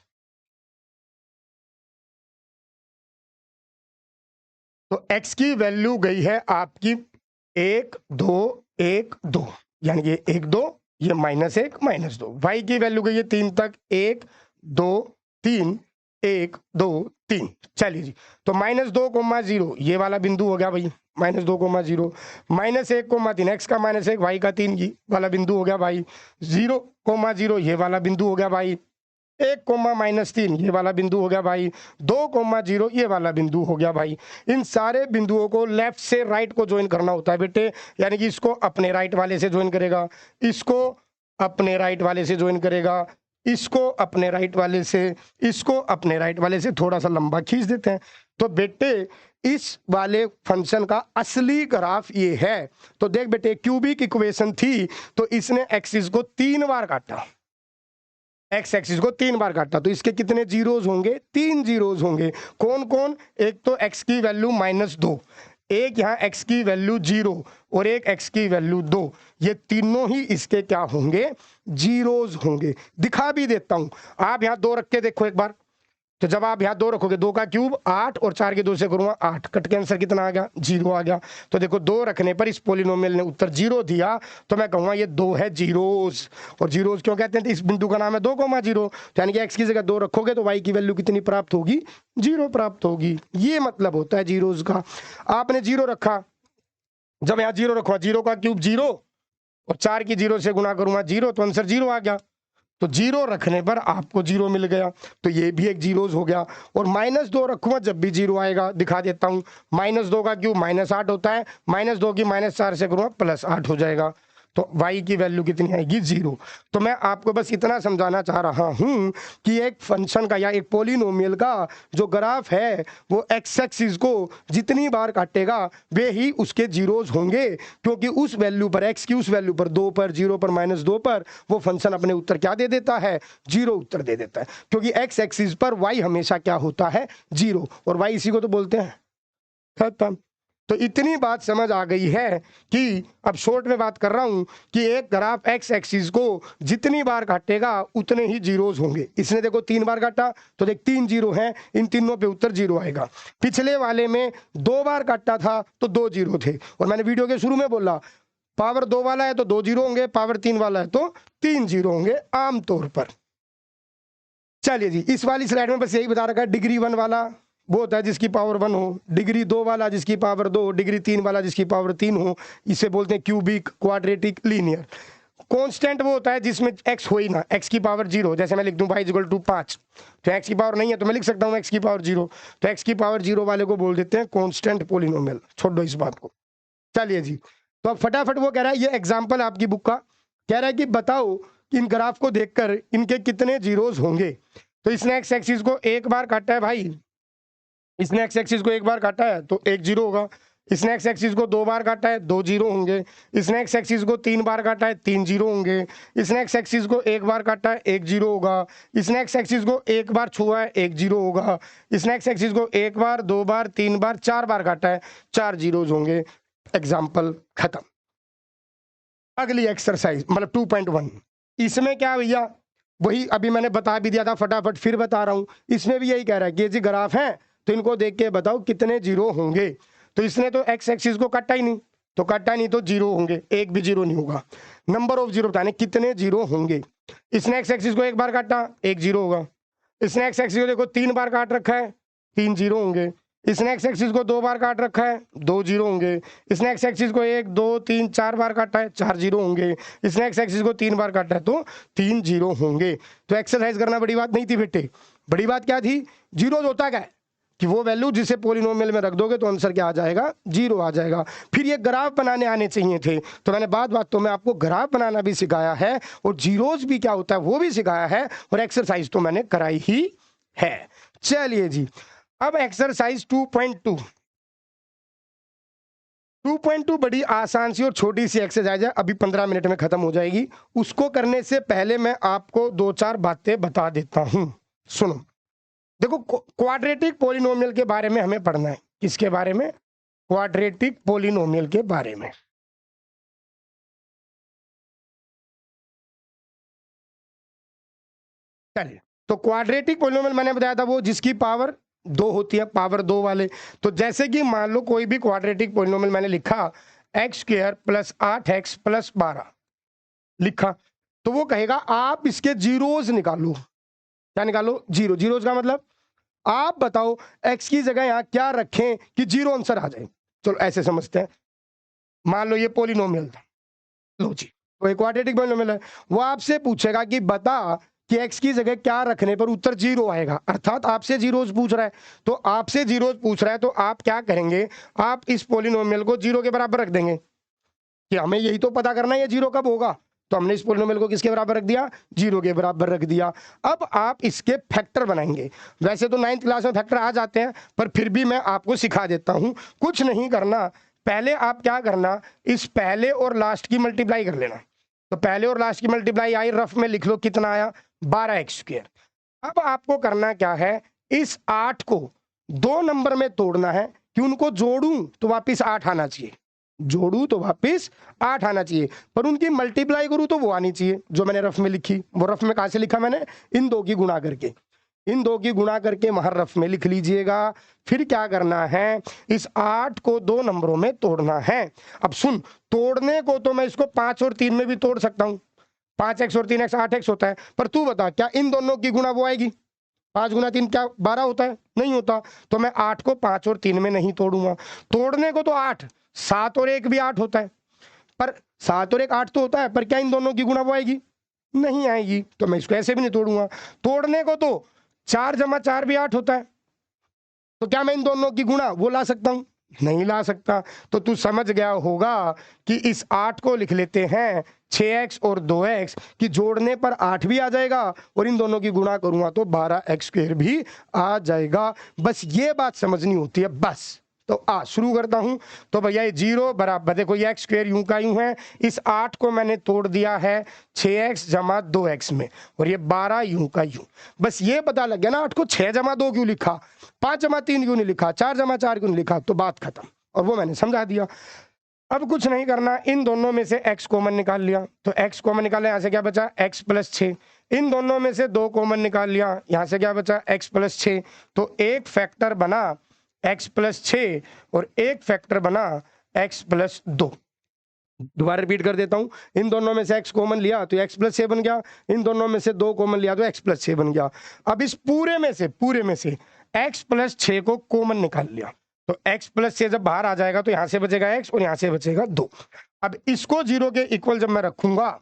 तो एक्स की वैल्यू गई है आपकी 1 2 1 2, यानी कि 1 2, ये -1 -2। वाई की वैल्यू गई है 3 तक, 1 2 3 1 2 3। चलिए जी, तो -2, 0 ये वाला बिंदु हो गया भाई, -2, 0, -1, 3, एक्स का -1 वाई का 3 ये वाला बिंदु हो गया भाई। 0, 0 ये वाला बिंदु हो गया भाई। 1, -3 ये वाला बिंदु हो गया भाई। 2, 0 ये वाला बिंदु हो गया भाई। इन सारे बिंदुओं को लेफ्ट से राइट को ज्वाइन करना होता है बेटे, यानी कि इसको अपने राइट वाले से ज्वाइन करेगा, इसको अपने राइट वाले से ज्वाइन करेगा, इसको अपने राइट वाले से, इसको अपने राइट वाले से। थोड़ा सा लंबा खींच देते हैं। तो बेटे इस वाले फंक्शन का असली ग्राफ ये है। तो देख बेटे, क्यूबिक इक्वेशन थी तो इसने एक्सिस को 3 बार काटा, एक्स एक्सिस को 3 बार काटा, तो इसके कितने जीरोज होंगे, 3 जीरोज होंगे। कौन कौन, एक तो एक्स की वैल्यू -2, एक यहाँ एक्स की वैल्यू 0 और एक एक्स की वैल्यू 2, ये तीनों ही इसके क्या होंगे, जीरोज होंगे। दिखा भी देता हूं, आप यहाँ 2 रख के देखो एक बार। तो जब आप यहाँ 2 रखोगे, 2 का क्यूब 8 और 4 के 2 से करूंगा 8, कट के आंसर कितना आ गया, 0 आ गया। तो देखो 2 रखने पर इस पोलिनोमियल ने उत्तर 0 दिया, तो मैं कहूंगा ये 2 है जीरोस। और जीरोस क्यों कहते हैं, इस बिंदु का नाम है 2, 0, यानी कि एक्स की जगह 2 रखोगे तो वाई की वैल्यू कितनी प्राप्त होगी, 0 प्राप्त होगी। ये मतलब होता है जीरोस का। आपने 0 रखा, जब यहाँ 0 रखो, 0 का क्यूब 0 और 4 की 0 से गुना करूंगा 0, तो आंसर 0 आ गया। तो 0 रखने पर आपको 0 मिल गया, तो ये भी एक जीरोस हो गया। और -2 रखूंगा जब भी 0 आएगा, दिखा देता हूं। -2 का क्यूब -8 होता है, -2 की -4 से करूंगा +8 हो जाएगा। तो y की वैल्यू कितनी आएगी, 0। तो मैं आपको बस इतना समझाना चाह रहा हूं कि एक फंक्शन का या एक पोलिनोमियल का जो ग्राफ है वो एक्स एक्सिस को जितनी बार काटेगा वे ही उसके जीरोस होंगे, क्योंकि उस वैल्यू पर, एक्स की उस वैल्यू पर, 2 पर, 0 पर, -2 पर वो फंक्शन अपने उत्तर क्या दे देता है, 0 उत्तर दे देता है। क्योंकि एक्स एक्सिस पर y हमेशा क्या होता है, 0, और y इसी को तो बोलते हैं खत्म। तो इतनी बात समझ आ गई है कि अब शॉर्ट में बात कर रहा हूं कि एक ग्राफ एक्स एक्सिस को जितनी बार काटेगा उतने ही जीरोस होंगे। इसने देखो 3 बार काटा, तो देख 3 0 हैं, इन तीनों पे उत्तर 0 आएगा। पिछले वाले में 2 बार काटा था तो 2 0 थे, और मैंने वीडियो के शुरू में बोला पावर 2 वाला है तो 2 0 होंगे, पावर 3 वाला है तो 3 0 होंगे आमतौर पर। चलिए जी, इस वाली स्लाइड में बस यही बता रखा है। डिग्री 1 वाला वो होता है जिसकी पावर 1 हो, डिग्री 2 वाला जिसकी पावर 2, डिग्री 3 वाला जिसकी पावर 3 हो, इसे बोलते हैं क्यूबिक, क्वाड्रेटिक, लीनियर। कांस्टेंट वो होता है जिसमें x हो ही ना, x की पावर 0, जैसे मैं लिख दूं y = 5, तो x की पावर नहीं है तो मैं लिख सकता हूं x की पावर 0, तो x की पावर 0 वाले को बोल देते हैं कांस्टेंट पोलिनोमियल। छोड़ दो इस बात को। चलिए जी, तो अब फटाफट वो कह रहा है, ये एग्जाम्पल आपकी बुक का कह रहा है कि बताओ इन ग्राफ को देखकर इनके कितने जीरोस होंगे। तो इसने एक्स एक्सिस को 1 बार काटा है भाई, इसने एक्स एक्सिस को 1 बार काटा है तो 1 0 होगा। इसने एक्स एक्सिस को 2 बार काटा है, 2 0 होंगे। इसने एक्स एक्सिस को 3 बार काटा है, 3 0 होंगे। इसने एक्स एक्सिस को 1 बार काटा है, 1 0 होगा। इसने एक्स एक्सिस को 1 बार छुआ है, 1 0 होगा। इसने एक्स एक्सिस को 1 बार, 2 बार, 3 बार, 4 बार काटा है, 4 जीरोज होंगे। एग्जाम्पल खत्म। अगली एक्सरसाइज मतलब 2.1, इसमें क्या भैया, वही अभी मैंने बता भी दिया था, फटाफट फिर बता रहा हूँ। इसमें भी यही कह रहा है कि ये जी ग्राफ है तो इनको देख के बताओ कितने जीरो होंगे। तो इसने तो एक्स एक्सिस को काटा ही नहीं, तो काटा नहीं तो 0 होंगे, एक भी 0 नहीं होगा। नंबर ऑफ जीरो बताने कितने जीरो होंगे। इसने एक्स एक्सिस को 1 बार काटा, 1 0 होगा। इसने एक्स एक्सिस को देखो 3 बार काट रखा है, 3 0 होंगे। इसने एक्स एक्सिस को 2 बार काट रखा है, 2 जीरो होंगे। इसने एक्स एक्सिस को 1 2 3 4 बार काटा है, 4 जीरो होंगे। इसने एक्स एक्सिस को 3 बार काटा है तो 3 जीरो होंगे। तो एक्सरसाइज करना बड़ी बात नहीं थी बेटे। बड़ी बात क्या थी? जीरो होता क्या है कि वो वैल्यू जिसे पोलिनोमियल में रख दोगे तो आंसर क्या आ जाएगा? जीरो आ जाएगा। फिर ये ग्राफ बनाने आने चाहिए थे, तो मैंने बातों में आपको ग्राफ बनाना भी सिखाया है और जीरोस भी क्या होता है वो भी सिखाया है, और एक्सरसाइज तो मैंने कराई ही है। चलिए जी, अब एक्सरसाइज 2.2 बड़ी आसान सी और छोटी सी एक्सरसाइज है, अभी 15 मिनट में खत्म हो जाएगी। उसको करने से पहले मैं आपको 2-4 बातें बता देता हूं, सुनो। देखो, क्वाड्रेटिक पोलिनोमियल के बारे में हमें पढ़ना है। किसके बारे में? क्वाड्रेटिक पोलिनोमियल के बारे में। चलिए, तो क्वाड्रेटिक पोलिनोमियल मैंने बताया था वो जिसकी पावर 2 होती है, पावर 2 वाले। तो जैसे कि मान लो कोई भी क्वाड्रेटिक पोलिनोमियल मैंने लिखा x² प्लस 8x प्लस 12 लिखा, तो वो कहेगा आप इसके जीरोज निकालो। क्या निकालो? जीरो। जीरोज का मतलब आप बताओ x की जगह यहां क्या रखें कि जीरो आंसर आ जाए। चलो ऐसे समझते हैं। मान लो ये पोलिनोमियल था, लो जी, तो एक क्वाड्रेटिक पोलिनोमियल है। वो आपसे पूछेगा कि बता कि x की जगह क्या रखने पर उत्तर जीरो आएगा, अर्थात आपसे जीरोज पूछ रहा है। तो आपसे जीरोज पूछ रहा है तो आप क्या करेंगे? आप इस पोलिनोमियल को जीरो के बराबर रख देंगे कि हमें यही तो पता करना है ये जीरो कब होगा। तो हमने इस पोलिनोमियल को किसके बराबर रख दिया? जीरो के बराबर रख दिया। अब आप इसके फैक्टर बनाएंगे। वैसे तो 9th क्लास में फैक्टर आ जाते हैं, पर फिर भी मैं आपको सिखा देता हूं। कुछ नहीं करना, पहले आप क्या करना, इस पहले और लास्ट की मल्टीप्लाई कर लेना। तो पहले और लास्ट की मल्टीप्लाई आई, रफ में लिख लो कितना आया? 12x²। अब आपको करना क्या है, इस 8 को 2 नंबर में तोड़ना है कि उनको जोड़ूं तो वापिस 8 आना चाहिए, जोड़ू तो वापिस 8 आना चाहिए, पर उनकी मल्टीप्लाई करूं तो वो आनी चाहिए जो मैंने रफ में लिखी। वो रफ में कहां से लिखा मैंने? इन दो की गुणा करके, इन दो की गुणा करके वहां रफ में लिख लीजिएगा। फिर क्या करना है, इस 8 को 2 नंबरों में तोड़ना है। अब सुन, तोड़ने को तो मैं इसको 5 और 3 में भी तोड़ सकता हूं। 5x और 3x 8x होता है, पर तू बता क्या इन दोनों की गुणा वो आएगी? 5 गुना 3 क्या 12 होता है? नहीं होता। तो मैं 8 को 5 और 3 में नहीं तोड़ूंगा। तोड़ने को तो 8, 7 और 1 भी 8 होता है, पर 7 और 1 8 तो होता है, पर क्या इन दोनों की गुणा वो आएगी? नहीं आएगी। तो मैं इसको ऐसे भी नहीं तोड़ूंगा। तोड़ने को तो 4 जमा 4 भी 8 होता है, तो क्या मैं इन दोनों की गुणा वो ला सकता हूं? नहीं ला सकता। तो तू समझ गया होगा कि इस 8 को लिख लेते हैं 6x और 2x की जोड़ने पर 8 भी आ जाएगा, और इन दोनों की गुणा करूंगा तो 12x² भी आ जाएगा। बस ये बात समझनी होती है, बस। तो शुरू करता हूं। तो भैया ये जीरो बराबर, देखो ये x² यूं का यूं है, इस 8 को मैंने तोड़ दिया है 6x जमा 2x में, और ये 12 यूं का यूं। बस ये पता लग गया ना 8 को 6 जमा 2 क्यों लिखा, 5 जमा 3 क्यों नहीं लिखा, 4 जमा 4 क्यों नहीं लिखा। तो बात खत्म, और वो मैंने समझा दिया। अब कुछ नहीं करना, इन दोनों में से x कॉमन निकाल लिया। तो x कॉमन निकाला, यहाँ से क्या बचा? x plus 6। इन दोनों में से 2 कॉमन निकाल लिया, यहाँ से क्या बचा? x plus 6। तो एक फैक्टर बना x प्लस 6 और एक फैक्टर बना x प्लस 2। दोबारा रिपीट कर देता हूं, इन दोनों में से x कॉमन लिया तो x प्लस 6 बन गया, इन दोनों में से 2 कॉमन लिया तो x प्लस 6 बन गया। अब इस पूरे में से x प्लस 6 को कॉमन निकाल लिया, तो x प्लस 6 जब बाहर आ जाएगा तो यहां से बचेगा x और यहां से बचेगा 2। अब इसको जीरो के इक्वल जब मैं रखूंगा,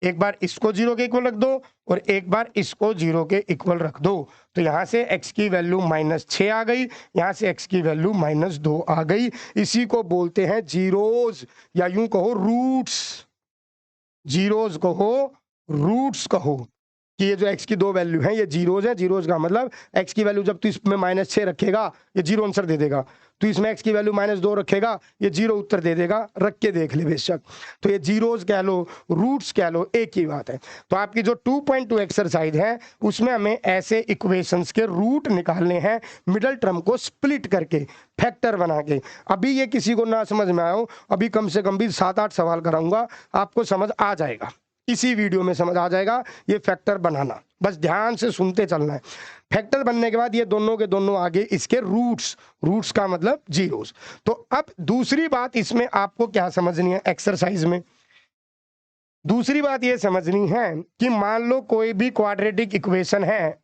एक बार इसको जीरो के इक्वल रख दो और एक बार इसको जीरो के इक्वल रख दो, तो यहां से x की वैल्यू -6 आ गई, यहां से x की वैल्यू -2 आ गई। इसी को बोलते हैं जीरोज, या यूं कहो रूट्स। जीरोज कहो, रूट्स कहो, कि ये जो x की 2 वैल्यू है ये जीरोज है। जीरोज का मतलब x की वैल्यू जब तू इसमें -6 रखेगा ये जीरो आंसर दे देगा, तो इसमें x की वैल्यू -2 रखेगा ये जीरो उत्तर दे देगा। रख के देख ले बेशक। तो ये जीरोज कह लो, रूट्स कह लो, एक ही बात है। तो आपकी जो 2.2 एक्सरसाइज है उसमें हमें ऐसे इक्वेशंस के रूट निकालने हैं, मिडल टर्म को स्प्लिट करके, फैक्टर बना के। अभी ये किसी को ना समझ में आया, अभी कम से कम भी 7-8 सवाल कराऊंगा, आपको समझ आ जाएगा, इसी वीडियो में समझ आ जाएगा ये फैक्टर बनाना। बस ध्यान से सुनते चलना है। फैक्टर बनने के बाद ये दोनों के दोनों आगे इसके रूट्स, रूट्स का मतलब जीरोस। तो अब दूसरी बात इसमें आपको क्या समझनी है एक्सरसाइज में? दूसरी बात ये समझनी है कि मान लो कोई भी क्वाड्रेटिक इक्वेशन है,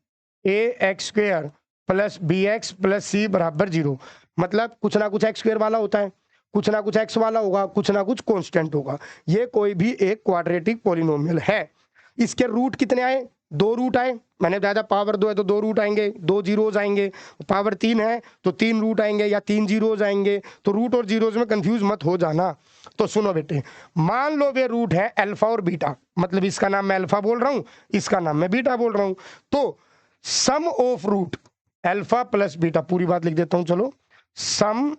ax² plus B X plus C बराबर 0। मतलब कुछ ना कुछ एक्स स्क्वायर वाला होता है, कुछ ना कुछ एक्स वाला होगा, कुछ ना कुछ कांस्टेंट होगा। ये कोई भी एक क्वाड्रेटिक पॉलिनोमियल है। इसके रूट कितने आए? 2 रूट आए। मैंने बताया था पावर 2 है तो 2 रूट आएंगे, 2 जीरोज आएंगे। पावर 3 है तो 3 रूट आएंगे या 3 जीरोज आएंगे। तो रूट और जीरोज में कंफ्यूज मत हो जाना। तो सुनो बेटे, मान लो वे रूट है अल्फा और बीटा, मतलब इसका नाम मैं अल्फा बोल रहा हूं, इसका नाम मैं बीटा बोल रहा हूं। तो sum of root alpha plus beta, पूरी बात लिख देता हूं, चलो। सम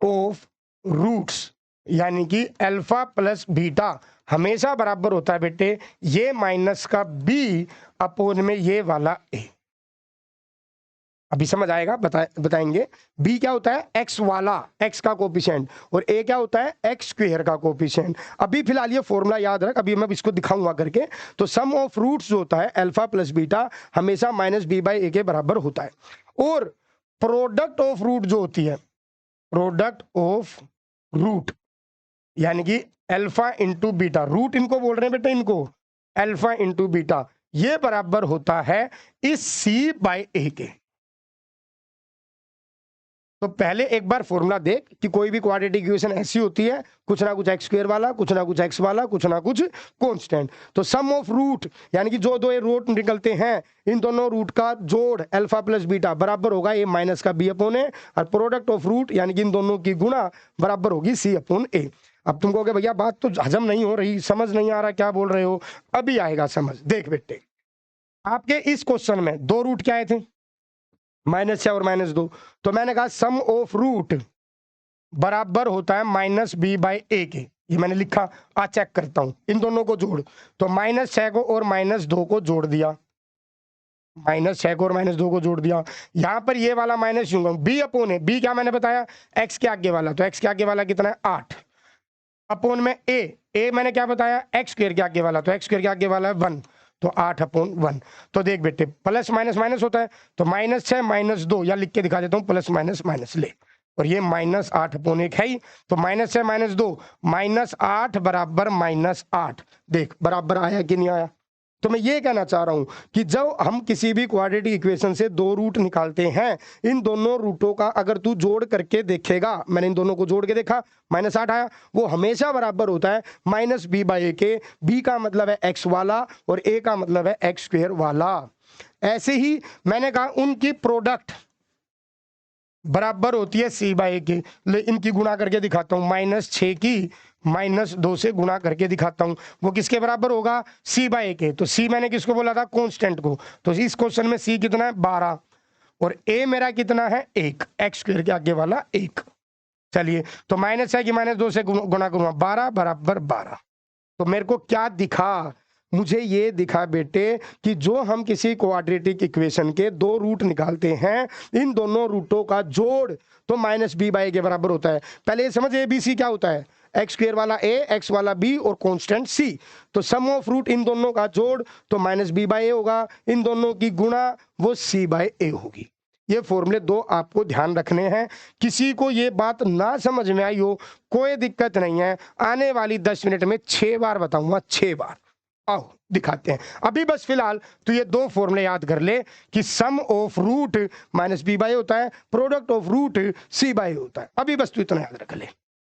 ऑफ रूट्स यानी कि अल्फा प्लस बीटा हमेशा बराबर होता है बेटे ये माइनस का बी अपोन में ये वाला ए। अभी समझ आएगा, बताएंगे। बी क्या होता है? एक्स वाला, एक्स का कोफिशिएंट, और ए क्या होता है? एक्स स्क्वायर का कोफिशिएंट। अभी फिलहाल ये फॉर्मूला याद रख, अभी मैं इसको दिखाऊंगा करके। तो सम ऑफ रूट्स जो होता है अल्फा प्लस बीटा हमेशा माइनस बी बाई ए के बराबर होता है। और प्रोडक्ट ऑफ रूट जो होती है, प्रोडक्ट ऑफ रूट यानी कि अल्फा इंटू बीटा, रूट इनको बोल रहे हैं बेटा, इनको अल्फा इंटू बीटा, ये बराबर होता है इस सी बाई ए के। तो पहले एक बार फॉर्मूला देख कि कोई भी क्वाड्रेटिक इक्वेशन ऐसी होती है, कुछ ना कुछ एक्स स्क्वायर वाला, कुछ ना कुछ एक्स वाला, कुछ ना कुछ कांस्टेंट। तो सम ऑफ रूट यानी कि जो दो ये रूट निकलते हैं, इन दोनों रूट का जोड़ अल्फा प्लस बीटा बराबर होगा ए माइनस का बी अपॉन ए, और प्रोडक्ट ऑफ रूट यानी कि इन दोनों की गुणा बराबर होगी सी अपॉन ए। अब तुम कहोगे भैया बात तो हजम नहीं हो रही, समझ नहीं आ रहा क्या बोल रहे हो। अभी आएगा समझ। देख बेटे, आपके इस क्वेश्चन में 2 रूट क्या आए थे? -6 और -2। तो मैंने कहा सम ऑफ रूट बराबर होता है माइनस बी बाई ए के, ये मैंने लिखा। आ चेक करता हूं, इन दोनों को जोड़। तो -6 को और -2 को जोड़ दिया, -6 को और -2 को जोड़ दिया। यहां पर ये वाला माइनस यूंगा, बी अपोन है, बी क्या मैंने बताया? एक्स के आगे वाला। तो एक्स के आगे वाला कितना है? 8 अपोन में ए मैंने क्या बताया? एक्स स्क्वायर के आगे वाला। तो एक्स स्क्वायर के आगे वाला है 1, तो 8 अपोन 1। तो देख बेटे, प्लस माइनस माइनस होता है, तो -6 -2, या लिख के दिखा देता हूं, प्लस माइनस माइनस ले, और ये -8 अपोन 1 है ही। तो -6 -2 -8 बराबर -8। देख बराबर आया कि नहीं आया? तो मैं ये कहना चाह रहा हूं कि जब हम किसी भी क्वाड्रेटिक इक्वेशन से 2 रूट निकालते हैं, इन दोनों रूटों का अगर तू जोड़ करके देखेगा, मैंने इन दोनों को जोड़ के देखा, -8 आया, वो हमेशा बराबर होता है माइनस बी बाई ए के। बी का मतलब है एक्स वाला और ए का मतलब है एक्स स्क्वायर वाला। ऐसे ही मैंने कहा उनकी प्रोडक्ट बराबर होती है सी बाई ए के। इनकी गुणा करके दिखाता हूं, -6 की -2 से गुणा करके दिखाता हूं, वो किसके बराबर होगा? सी बाई ए के। तो सी मैंने किसको बोला था? कांस्टेंट को। तो इस क्वेश्चन में सी कितना है? 12, और ए मेरा कितना है? 1, एक्स स्क्वायर के आगे वाला 1। चलिए, तो -6 की -2 से गुणा करूंगा, 12 बराबर 12। तो मेरे को क्या दिखा? मुझे ये दिखा बेटे कि जो हम किसी क्वाड्रेटिक इक्वेशन के 2 रूट निकालते हैं, इन दोनों रूटों का जोड़ तो माइनस बी बाई के बराबर होता है। पहले ये समझ, ए बी सी क्या होता है? एक्स स्क्वायर वाला ए, एक्स वाला बी और कांस्टेंट सी। तो सम ऑफ रूट इन दोनों का जोड़ तो माइनस बी बाई ए होगा, इन दोनों की गुणा वो सी बाई ए होगी। ये फॉर्मूले 2 आपको ध्यान रखने हैं। किसी को ये बात ना समझ में आई हो, कोई दिक्कत नहीं है, आने वाली 10 मिनट में 6 बार बताऊंगा, 6 बार। आओ दिखाते हैं। अभी बस फिलहाल तो ये 2 फॉर्मूले याद कर ले कि sum of root minus B by होता है, product of root C by होता है। अभी बस तू इतना याद रख ले।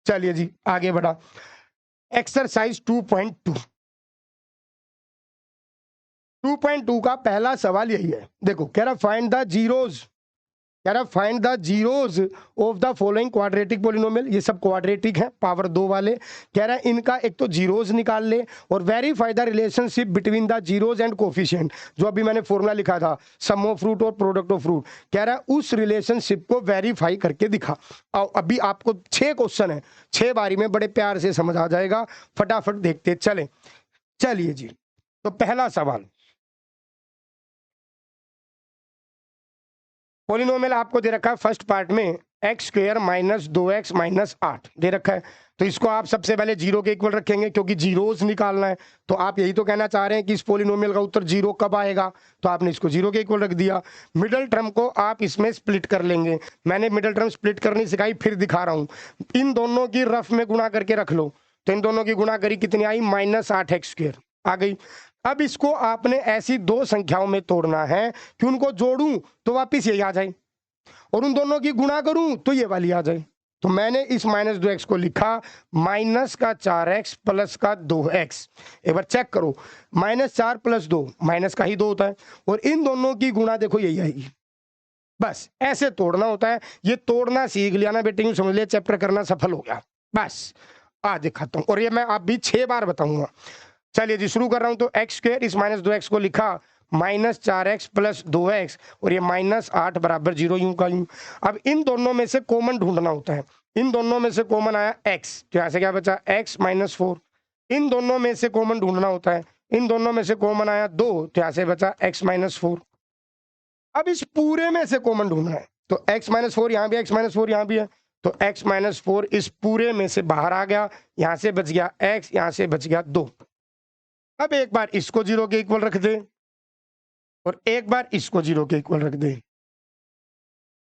चलिए जी आगे बढ़ा। एक्सरसाइज 2.2 2.2 का पहला सवाल यही है। देखो कह रहा फाइंड द जीरोज, कह रहा find the zeros of the following quadratic polynomial. ये सब क्वाड्रेटिक हैं, पावर 2 वाले। कह रहा है इनका एक तो जीरोज निकाल ले और verify the relationship between the zeros and coefficient, जो अभी मैंने फॉर्मूला लिखा था सम ऑफ रूट और प्रोडक्ट ऑफ रूट। कह रहा है उस रिलेशनशिप को वेरीफाई करके दिखा। और अभी आपको 6 क्वेश्चन है, 6 बारी में बड़े प्यार से समझ आ जाएगा। फटाफट देखते चले। चलिए जी, तो पहला सवाल, पॉलिनोमियल आपको दे रखा है फर्स्ट पार्ट में एक्स स्क्वायर -2x -8 दे रखा है। तो इसको आप सबसे पहले 0 के इक्वल रखेंगे क्योंकि जीरोस निकालना है। तो आप यही तो कहना चाह रहे हैं कि इस पॉलिनोमियल का उत्तर 0 कब आएगा, तो आपने इसको 0 के इक्वल रख दिया। मिडल टर्म को आप इसमें स्प्लिट कर लेंगे। मैंने मिडल टर्म स्प्लिट करनी सिखाई, फिर दिखा रहा हूं। इन दोनों की रफ में गुणा करके रख लो। तो इन दोनों की गुणा करी कितनी आई? -8x² आ गई। अब इसको आपने ऐसी दो संख्याओं में तोड़ना है कि उनको जोड़ूं तो वापिस ये आ जाए और उन दोनों की गुणा करूं तो ये वाली आ जाए। तो मैंने इस -2x को लिखा -4x प्लस का 2x। एक बार चेक करो, -4 + 2 माइनस का ही 2 होता है और इन दोनों की गुणा देखो यही आएगी। बस ऐसे तोड़ना होता है। ये तोड़ना सीख लिया ना बेटे, यूं समझ लिया चैप्टर करना सफल हो गया। बस आज दिखाता हूं और ये मैं आप भी 6 बार बताऊंगा। चलिए जी शुरू कर रहा हूं। तो x² इस -2x को लिखा -4x प्लस 2x और ये -8 बराबर 0 यूं का यूं। अब इन दोनों में से कॉमन ढूंढना होता है। इन दोनों में से कॉमन आया x, तो यहां से क्या बचा x - 4। इन दोनों में से कॉमन ढूंढना होता है। इन दोनों में से कॉमन आया 2, तो यहां से बचा x - 4। अब इस पूरे में से कॉमन ढूंढना है, तो x - 4 यहां भी है, x - 4 यहां भी है, तो x - 4 इस पूरे में से बाहर आ गया। यहां से बच गया x, यहां से बच गया 2। अब एक बार इसको 0 के इक्वल रख दे और एक बार इसको 0 के इक्वल रख दे,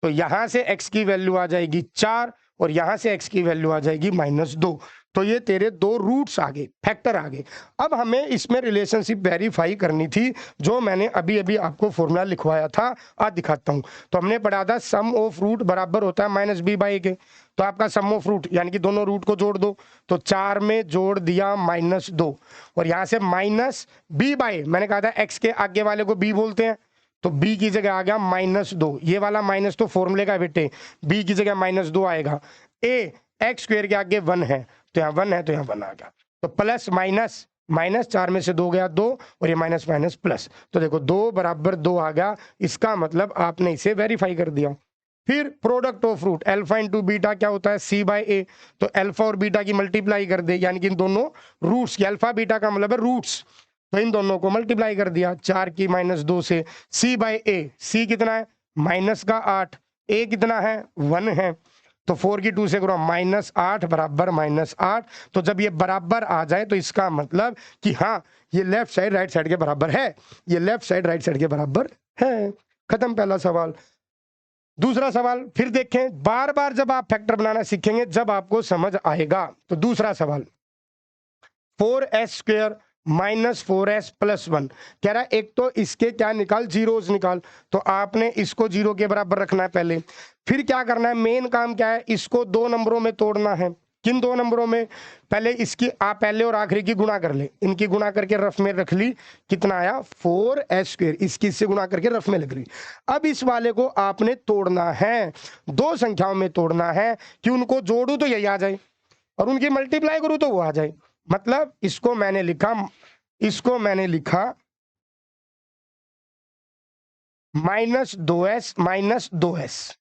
तो यहां से x की वैल्यू आ जाएगी 4 और यहां से x की वैल्यू आ जाएगी -2। तो ये तेरे दो रूट्स आ गए, फैक्टर आ गए। अब हमें इसमें रिलेशनशिप वेरीफाई करनी थी, जो मैंने अभी अभी आपको फॉर्मूला लिखवाया था, आज दिखाता हूं। तो हमने पढ़ा था सम ऑफ रूट बराबर होता है -b/a के। तो आपका सम ऑफ रूट यानी कि दोनों रूट को जोड़ दो, तो 4 में जोड़ दिया -2 और यहां से -b/a, मैंने कहा था x के आगे वाले को b बोलते हैं, तो b की जगह आ गया -2। ये वाला माइनस तो फॉर्मूले का बेटे, b की जगह -2 आएगा। a x² के आगे 1 है, तो यहाँ 1 है, तो यहाँ 1 आ गया। तो प्लस माइनस, -4 में से 2 गया 2 और ये माइनस माइनस प्लस, तो देखो 2 बराबर 2 आ गया। इसका मतलब आपने इसे वेरीफाई कर दिया। फिर product of root alpha into beta क्या होता है c/a, तो अल्फा और बीटा की मल्टीप्लाई कर दे, यानी कि इन दोनों रूट्स की, अल्फा बीटा का मतलब है रूट्स, तो इन दोनों को मल्टीप्लाई कर दिया 4 की -2 से। c/a, c कितना है -8, a कितना है 1 है, तो 4 की 2 से करो -8 बराबर -8। तो जब ये बराबर आ जाए तो इसका मतलब कि हाँ ये लेफ्ट साइड राइट साइड के बराबर है, ये लेफ्ट साइड राइट साइड के बराबर है। खत्म पहला सवाल। दूसरा सवाल फिर देखें, बार बार जब आप फैक्टर बनाना सीखेंगे जब आपको समझ आएगा। तो दूसरा सवाल 4s² -4s + 1 कह रहा है, एक तो इसके क्या निकाल, जीरोस निकाल, तो आपने इसको 0 के बराबर रखना है पहले। फिर क्या करना है, मेन काम क्या है, इसको 2 नंबरों में तोड़ना है। किन 2 नंबरों में, पहले इसकी आप पहले और आखिरी की गुणा कर ले, इनकी गुणा करके रफ में रख ली, कितना आया 4s², इसकी इससे गुणा करके रफ में लग रही। अब इस वाले को आपने तोड़ना है, 2 संख्याओं में तोड़ना है कि उनको जोड़ू तो यही आ जाए और उनकी मल्टीप्लाई करूं तो वो आ जाए। मतलब इसको मैंने लिखा -2s - 2s।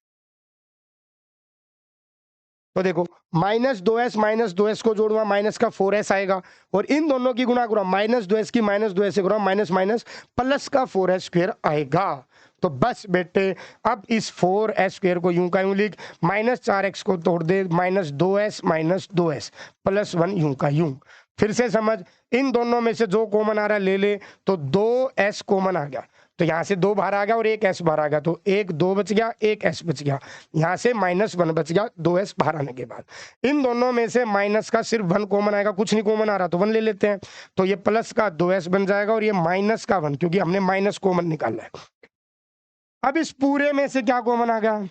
तो देखो -2s - 2s को जोड़ूंगा, माइनस का 4s आएगा और इन दोनों की गुणा करूंगा, -2s की -2s से करूंगा, माइनस माइनस प्लस का 4s² आएगा। तो बस बेटे अब इस 4s² को यूं का यूं लिख, -4x को तोड़ दे, -2s - 2s + 1 यूं का यूं। फिर से समझ, इन दोनों में से जो कॉमन आ रहा है ले ले, तो 2s कॉमन आ गया, तो यहां से 2 बाहर आ गया और 1 s बाहर आ गया, तो 1 2 बच गया, 1 s बच गया, यहां से -1 बच गया 2s बाहर आने के बाद। इन दोनों में से माइनस का सिर्फ 1 कॉमन आएगा, कुछ नहीं कॉमन आ रहा तो 1 ले लेते हैं, तो ये प्लस का 2s बन जाएगा और ये माइनस का 1, क्योंकि हमने माइनस कॉमन निकाला है। अब इस पूरे में से क्या कॉमन आ गया,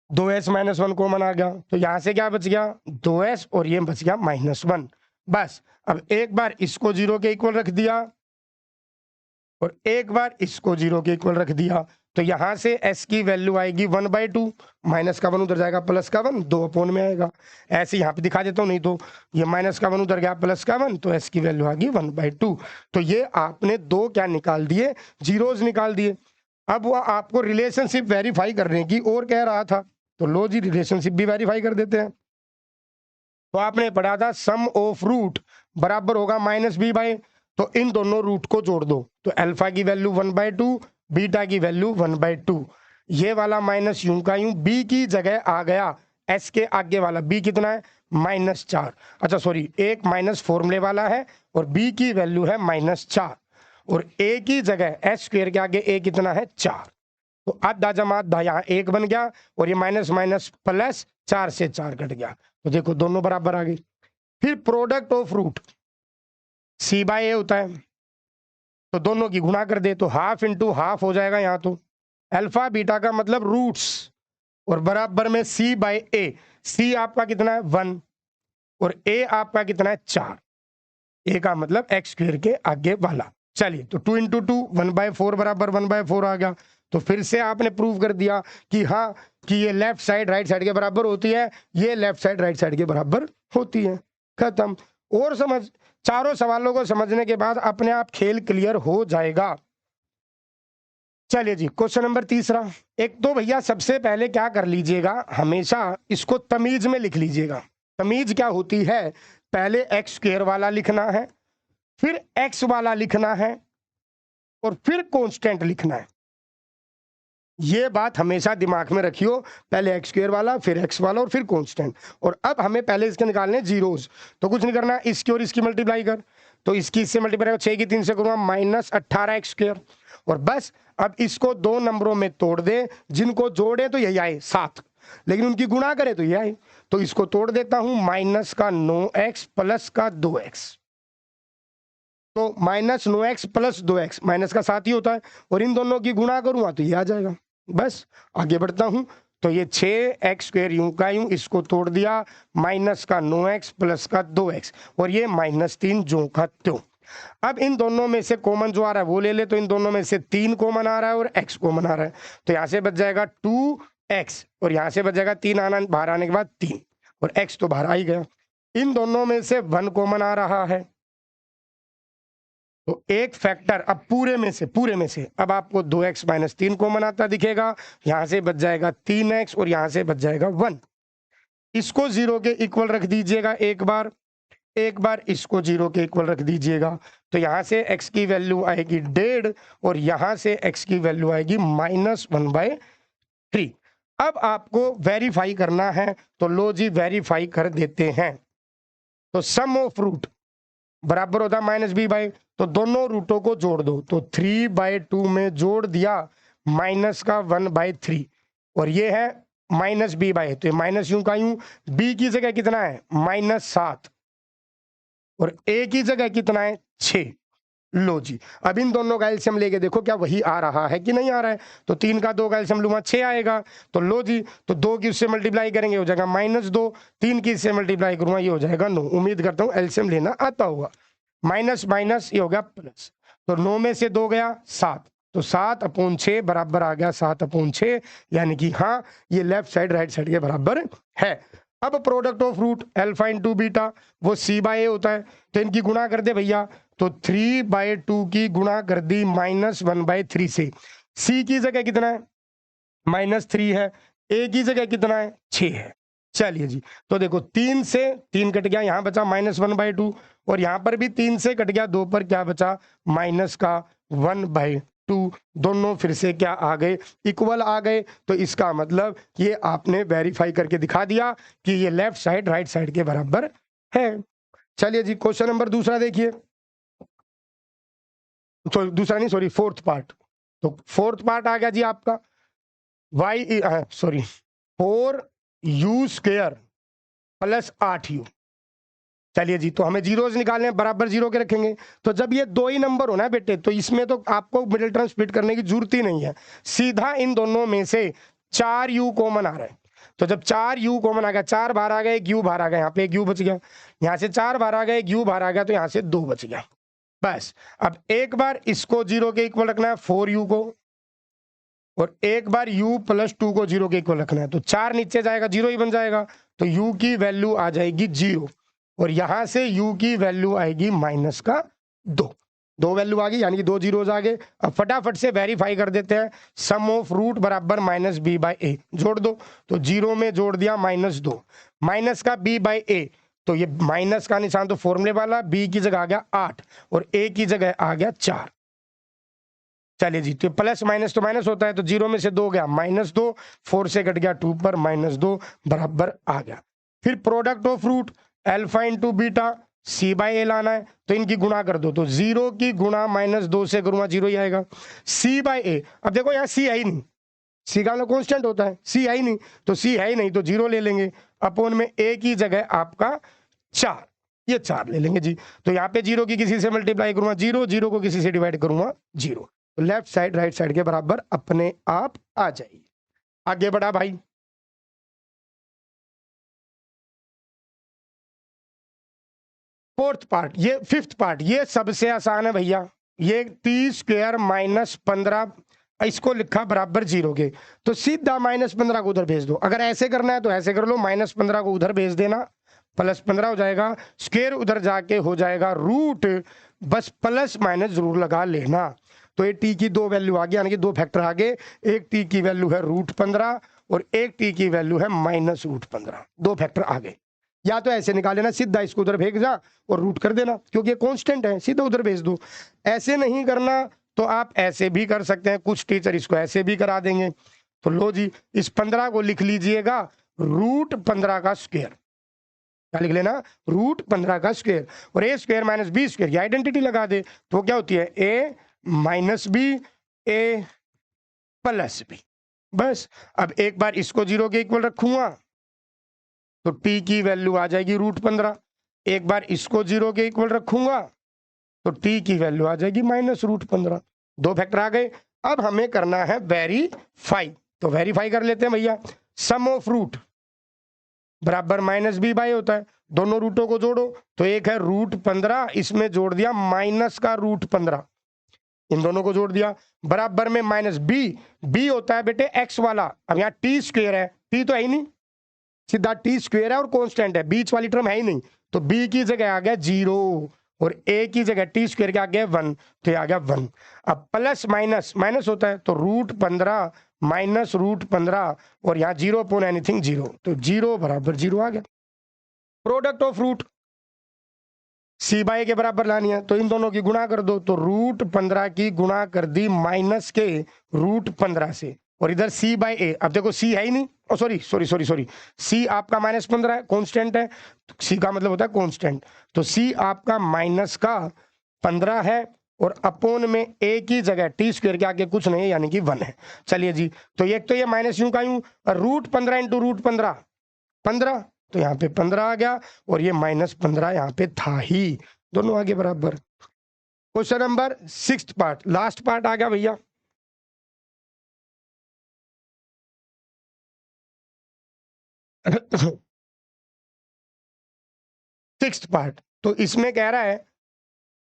2s - 1 कॉमन आ गया, तो यहां से क्या बच गया 2s और ये बच गया -1। बस अब एक बार इसको 0 के इक्वल रख दिया और एक बार इसको 0 के इक्वल रख दिया, तो यहां से s की वैल्यू आएगी 1/2, माइनस का 1 उधर जाएगा, प्लस का 1 2 में आएगा। ऐसे यहां पे दिखा देता हूं, नहीं तो ये माइनस का 1 उधर गया, प्लस का 1, तो s की वैल्यू आ गई 1/2। तो ये आपने 2 क्या निकाल दिए, जीरोस निकाल दिए। अब वो आपको रिलेशनशिप वेरीफाई करने की और कह रहा था, तो लो जी रिलेशनशिप भी वेरीफाई कर देते हैं। तो आपने पढ़ा था सम ऑफ रूट बराबर होगा -b/, तो इन दोनों रूट को जोड़ दो, तो अल्फा की वैल्यू 1/2, बीटा की वैल्यू 1/2, ये वाला माइनस यूं का यूं, b की जगह आ गया s के आगे वाला, b कितना है -4, अच्छा सॉरी एक माइनस फॉर्मूले वाला है और b की वैल्यू है -4 और a की जगह s² के आगे a कितना है 4, तो आधा जमा आधा यहाँ 1 बन गया और ये माइनस माइनस प्लस 4 से 4 कट गया, तो देखो दोनों बराबर आ गई। फिर प्रोडक्ट ऑफ रूट c/a होता है, तो दोनों की गुणा कर दे तो हाफ इंटू हाफ हो जाएगा यहाँ तो। अल्फा बीटा का मतलब रूट्स और बराबर में सी बाय ए। सी आपका कितना है 1 और ए आपका कितना है 4। ए का मतलब एक्स स्क्वायर के आगे वाला। चलिए तो 2 इंटू 2 1/4 बराबर 1/4 आ गया। तो फिर से आपने प्रूव कर दिया कि हाँ कि ये लेफ्ट साइड राइट साइड के बराबर होती है, ये लेफ्ट साइड राइट साइड के बराबर होती है। खत्म। और समझ, चारों सवालों को समझने के बाद अपने आप खेल क्लियर हो जाएगा। चलिए जी क्वेश्चन नंबर तीसरा। एक तो भैया सबसे पहले क्या कर लीजिएगा, हमेशा इसको तमीज में लिख लीजिएगा। तमीज क्या होती है, पहले एक्स स्क्वायर वाला लिखना है, फिर एक्स वाला लिखना है और फिर कांस्टेंट लिखना है। ये बात हमेशा दिमाग में रखियो, पहले एक्स स्क्वायर वाला फिर एक्स वाला और फिर कांस्टेंट। और अब हमें पहले इसके निकालने जीरोस, तो कुछ नहीं करना, इसकी और इसकी मल्टीप्लाई कर। तो इसकी इससे मल्टीप्लाई 6 की 3 से करूंगा -18 एक्स स्क्वायर। और बस अब इसको दो नंबरों में तोड़ दे, जिनको जोड़े तो यही आए 7, लेकिन उनकी गुणा करे तो ये आए। तो इसको तोड़ देता हूं, -9x प्लस का 2x। तो -9x प्लस 2x माइनस का 7 ही होता है, और इन दोनों की गुणा करूंगा तो ये आ जाएगा। बस आगे बढ़ता हूं, तो ये 6x स्क्वायर यूं का यूं, इसको तोड़ दिया, -9x प्लस का 2x और ये -3 जो का त्यों। अब इन दोनों में से कॉमन जो आ रहा है वो ले ले, तो इन दोनों में से 3 कॉमन आ रहा है और x कॉमन आ रहा है। तो यहाँ से बच जाएगा 2x और यहाँ से बच जाएगा 3 आना, बाहर आने के बाद 3 और x तो बाहर आ ही गया। इन दोनों में से 1 कॉमन आ रहा है, तो एक फैक्टर अब पूरे में से अब आपको 2x - 3 कॉमन आता दिखेगा। यहां से बच जाएगा 3x और यहां से बच जाएगा 1। इसको 0 के इक्वल रख दीजिएगा एक बार इसको 0 के इक्वल रख दीजिएगा। तो यहां से x की वैल्यू आएगी 1.5 और यहां से x की वैल्यू आएगी -1/3। अब आपको वेरीफाई करना है, तो लो जी वेरीफाई कर देते हैं। तो सम ऑफ रूट बराबर होता है -b/, तो दोनों रूटों को जोड़ दो, तो 3/2 में जोड़ दिया माइनस का 1/3 और ये है -b/, तो ये माइनस यूं का यूं, b की जगह कितना है -7 और a की जगह कितना है 6। लो जी अब इन दोनों का एलसीएम लेके देखो क्या वही आ रहा है कि नहीं आ रहा है। तो 3 का 2 का एलसीएम लूंगा 6 आएगा। तो लो जी, तो 2 की उससे मल्टीप्लाई करेंगे हो जाएगा -2, 3 की इससे मल्टीप्लाई करूंगा ये हो जाएगा 9। उम्मीद करता हूं एलसीएम लेना आता होगा। माइनस माइनस ये हो गया प्लस, तो 9 में से 2 गया 7, तो 7/6 बराबर आ गया 7/6, यानी कि हाँ ये लेफ्ट साइड राइट साइड के बराबर है। अब product of root alpha into beta वो c/a होता है, तो इनकी गुणा कर दे भैया। तो 3/2 की गुणा कर दी -1/3 से। c की जगह कितना है -3 है, a की जगह कितना है 6 है। चलिए जी, तो देखो 3 से 3 कट गया, यहाँ बचा -1/2 और यहाँ पर भी 3 से कट गया, 2 पर क्या बचा -1/2। दोनों फिर से क्या आ गए, इक्वल आ गए। तो इसका मतलब ये आपने वेरीफाई करके दिखा दिया कि ये लेफ्ट साइड राइट साइड के बराबर है। चलिए जी क्वेश्चन नंबर दूसरा देखिए, तो दूसरा नहीं सॉरी फोर्थ पार्ट। तो फोर्थ पार्ट आ गया जी आपका y 4u² प्लस 8u। चलिए जी, तो हमें जीरोस निकालने हैं, बराबर 0 के रखेंगे। तो जब ये 2 ही नंबर हो ना बेटे, तो इसमें तो आपको मिडिल टर्म स्प्लिट करने की जरूरत ही नहीं है, सीधा इन दोनों में से 4u कॉमन आ रहा है। तो जब 4u कॉमन आ गया, 4 बाहर आ गए, एक u बाहर आ गया, यहाँ पे एक u बच गया, यहाँ से 4 बाहर आ गए, एक u बाहर आ गया, तो यहाँ से 2 बच गया। बस अब एक बार इसको 0 के इक्वल रखना है 4u को, और एक बार u + 2 को 0 के इक्वल रखना है। तो 4 नीचे जाएगा 0 ही बन जाएगा, तो u की वैल्यू आ जाएगी 0 और यहां से u की वैल्यू आएगी -2। 2 वैल्यू आ गई, यानी कि 2 जीरोज आ गए। अब फटाफट से वेरीफाई कर देते हैं, सम ऑफ रूट बराबर -b/a जोड़ दो, तो 0 में जोड़ दिया -2 माइनस का b/a, तो ये माइनस का निशान तो फॉर्मूले वाला, b की जगह आ गया 8 और a की जगह आ गया 4। चलिए जी, तो प्लस माइनस तो माइनस होता है, तो 0 में से 2 गया -2, 4 से कट गया 2 पर -2 बराबर आ गया। फिर product of root alpha into beta c/a लाना है, तो इनकी गुणा कर दो, तो 0 की गुणा -2 से करूंगा 0 ही आएगा। c/a, अब देखो यहाँ c है ही नहीं, c का मतलब कांस्टेंट होता है, c है ही नहीं, तो c है ही नहीं तो 0 ले लेंगे, अपॉन में a की जगह आपका 4, ये 4 ले लेंगे जी। तो यहाँ पे 0 की किसी से मल्टीप्लाई करूंगा 0, 0 को किसी से डिवाइड करूंगा 0। तो लेफ्ट साइड राइट साइड के बराबर अपने आप आ जाएगी। आगे बढ़ा भाई। फोर्थ पार्ट, ये फिफ्थ पार्ट, ये सबसे आसान है भैया। ये टी स्क्वायर माइनस 15, इसको लिखा बराबर 0 के, तो सीधा माइनस 15 को उधर भेज दो। अगर ऐसे करना है तो ऐसे कर लो, माइनस 15 को उधर भेज देना, प्लस 15 हो जाएगा, स्क्वायर उधर जाके हो जाएगा रूट, बस प्लस माइनस जरूर लगा लेना। तो ये टी की 2 वैल्यू आ गई, यानी कि 2 फैक्टर आगे। एक टी की वैल्यू है रूट 15 और एक टी की वैल्यू है माइनस रूट 15, 2 फैक्टर आ गए। या तो ऐसे निकाल लेना, सीधा इसको उधर भेज जा और रूट कर देना, क्योंकि ये कांस्टेंट है, सीधा उधर भेज दो। ऐसे नहीं करना तो आप ऐसे भी कर सकते हैं, कुछ टीचर इसको ऐसे भी करा देंगे। तो लो जी, इस 15 को लिख लीजिएगा रूट 15 का स्क्वायर। क्या लिख लेना? रूट 15 का स्क्वायर। और ए स्क्वायर माइनस बी स्क्वायर, ये आइडेंटिटी लगा दे तो क्या होती है? ए माइनस बी, ए प्लस बी। बस अब एक बार इसको 0 के इक्वल रखूंगा तो टी की वैल्यू आ जाएगी रूट 15। एक बार इसको 0 के इक्वल रखूंगा तो टी की वैल्यू आ जाएगी माइनस रूट 15। 2 फैक्टर आ गए। अब हमें करना है वेरीफाई, तो वेरीफाई कर लेते हैं भैया। सम ऑफ रूट बराबर माइनस बी बाई होता है, दोनों रूटों को जोड़ो तो एक है रूट 15, इसमें जोड़ दिया माइनस का रूट 15, इन दोनों को जोड़ दिया, बराबर में माइनस बी, बी होता है बेटे एक्स वाला। अब यहाँ टी स्क्वायर है, टी तो है ही नहीं, सीधा टी स्क्वायर है और कांस्टेंट है, बीच वाली टर्म है ही नहीं, तो बी की जगह आ गया 0 और ए की जगह टी स्क्वायर के आ गया 1, तो ये आ गया 1। अब प्लस माइनस माइनस होता है तो रूट 15 माइनस रूट 15 और यहाँ 0 अपॉन एनीथिंग 0, तो 0 बराबर 0 आ गया। Product of root C by के बराबर लानी है, तो इन दोनों की गुणा कर दो, तो रूट 15 की गुणा कर दी माइनस के रूट 15 से, और इधर सी बाई ए। अब देखो सी है ही नहीं, ओ सॉरी, सी आपका माइनस 15 है, कांस्टेंट है, सी का मतलब होता है कांस्टेंट, तो सी आपका माइनस का 15 है और अपोन में ए की जगह टी स्क्वायर के आगे कुछ नहीं है, यानी कि 1 है। चलिए जी, तो एक तो ये माइनस यूं का यूं, रूट 15 इंटू रूट 15 15, तो यहाँ पे 15 आ गया और ये माइनस 15 यहाँ पे था ही, दोनों आगे बराबर। Question number 6 part, last part आ गया भैया। सिक्स्थ पार्ट, तो इसमें कह रहा है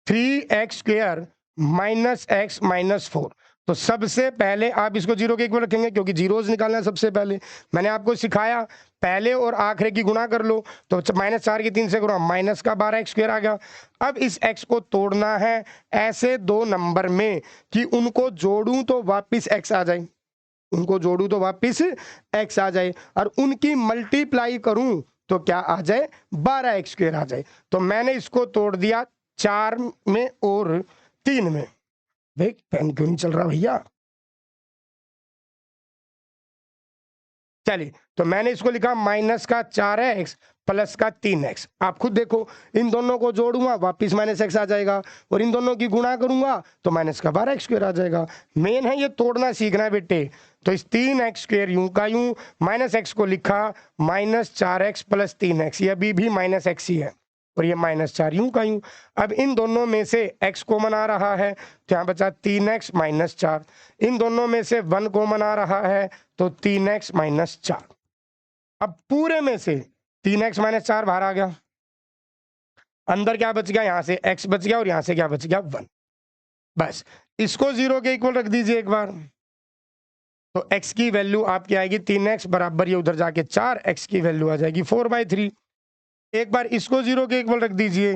3x square minus x minus 4। तो सबसे पहले आप इसको 0 के इक्वल रखेंगे, क्योंकि जीरोस निकालना है सबसे पहले। मैंने आपको सिखाया पहले और आखिरी की गुणा कर लो, तो माइनस 4 की 3 से गुणा, माइनस का 12 एक्स स्क्वायर आ गया। अब इस x को तोड़ना है ऐसे 2 नंबर में कि उनको जोड़ूं तो वापिस x आ जाए, उनको जोड़ू तो वापिस x आ जाए, और उनकी मल्टीप्लाई करूं तो क्या आ जाए? 12 एक्स स्क्वायर आ जाए। तो मैंने इसको तोड़ दिया 4 में और 3 में। भाई पेन क्यों नहीं चल रहा भैया? चलिए, तो मैंने इसको लिखा माइनस का 4x प्लस का 3x। आप खुद देखो, इन दोनों को जोड़ूंगा वापिस माइनस एक्स आ जाएगा, और इन दोनों की गुणा करूंगा तो माइनस का 12 एक्स स्क्वायर आ जाएगा। मेन है ये तोड़ना सीखना है बेटे। तो इस 3x स्क्वायर यूं का यूं, माइनस एक्स को लिखा माइनस 4x प्लस 3x, ये अभी भी माइनस एक्स ही है, और ये माइनस 4 यूं का यूं। अब इन दोनों में से x कॉमन आ रहा है तो यहाँ बचा 3x माइनस 4, इन दोनों में से 1 कॉमन आ रहा है तो 3x माइनस 4। अब पूरे में से 3x माइनस 4 बाहर आ गया, अंदर क्या बच गया? यहाँ से x बच गया और यहाँ से क्या बच गया? 1। बस इसको 0 के इक्वल रख दीजिए एक बार, तो x की वैल्यू आपकी आएगी 3x बराबर, ये उधर जाके 4, x की वैल्यू आ जाएगी 4/3। एक बार इसको 0 के इक्वल रख दीजिए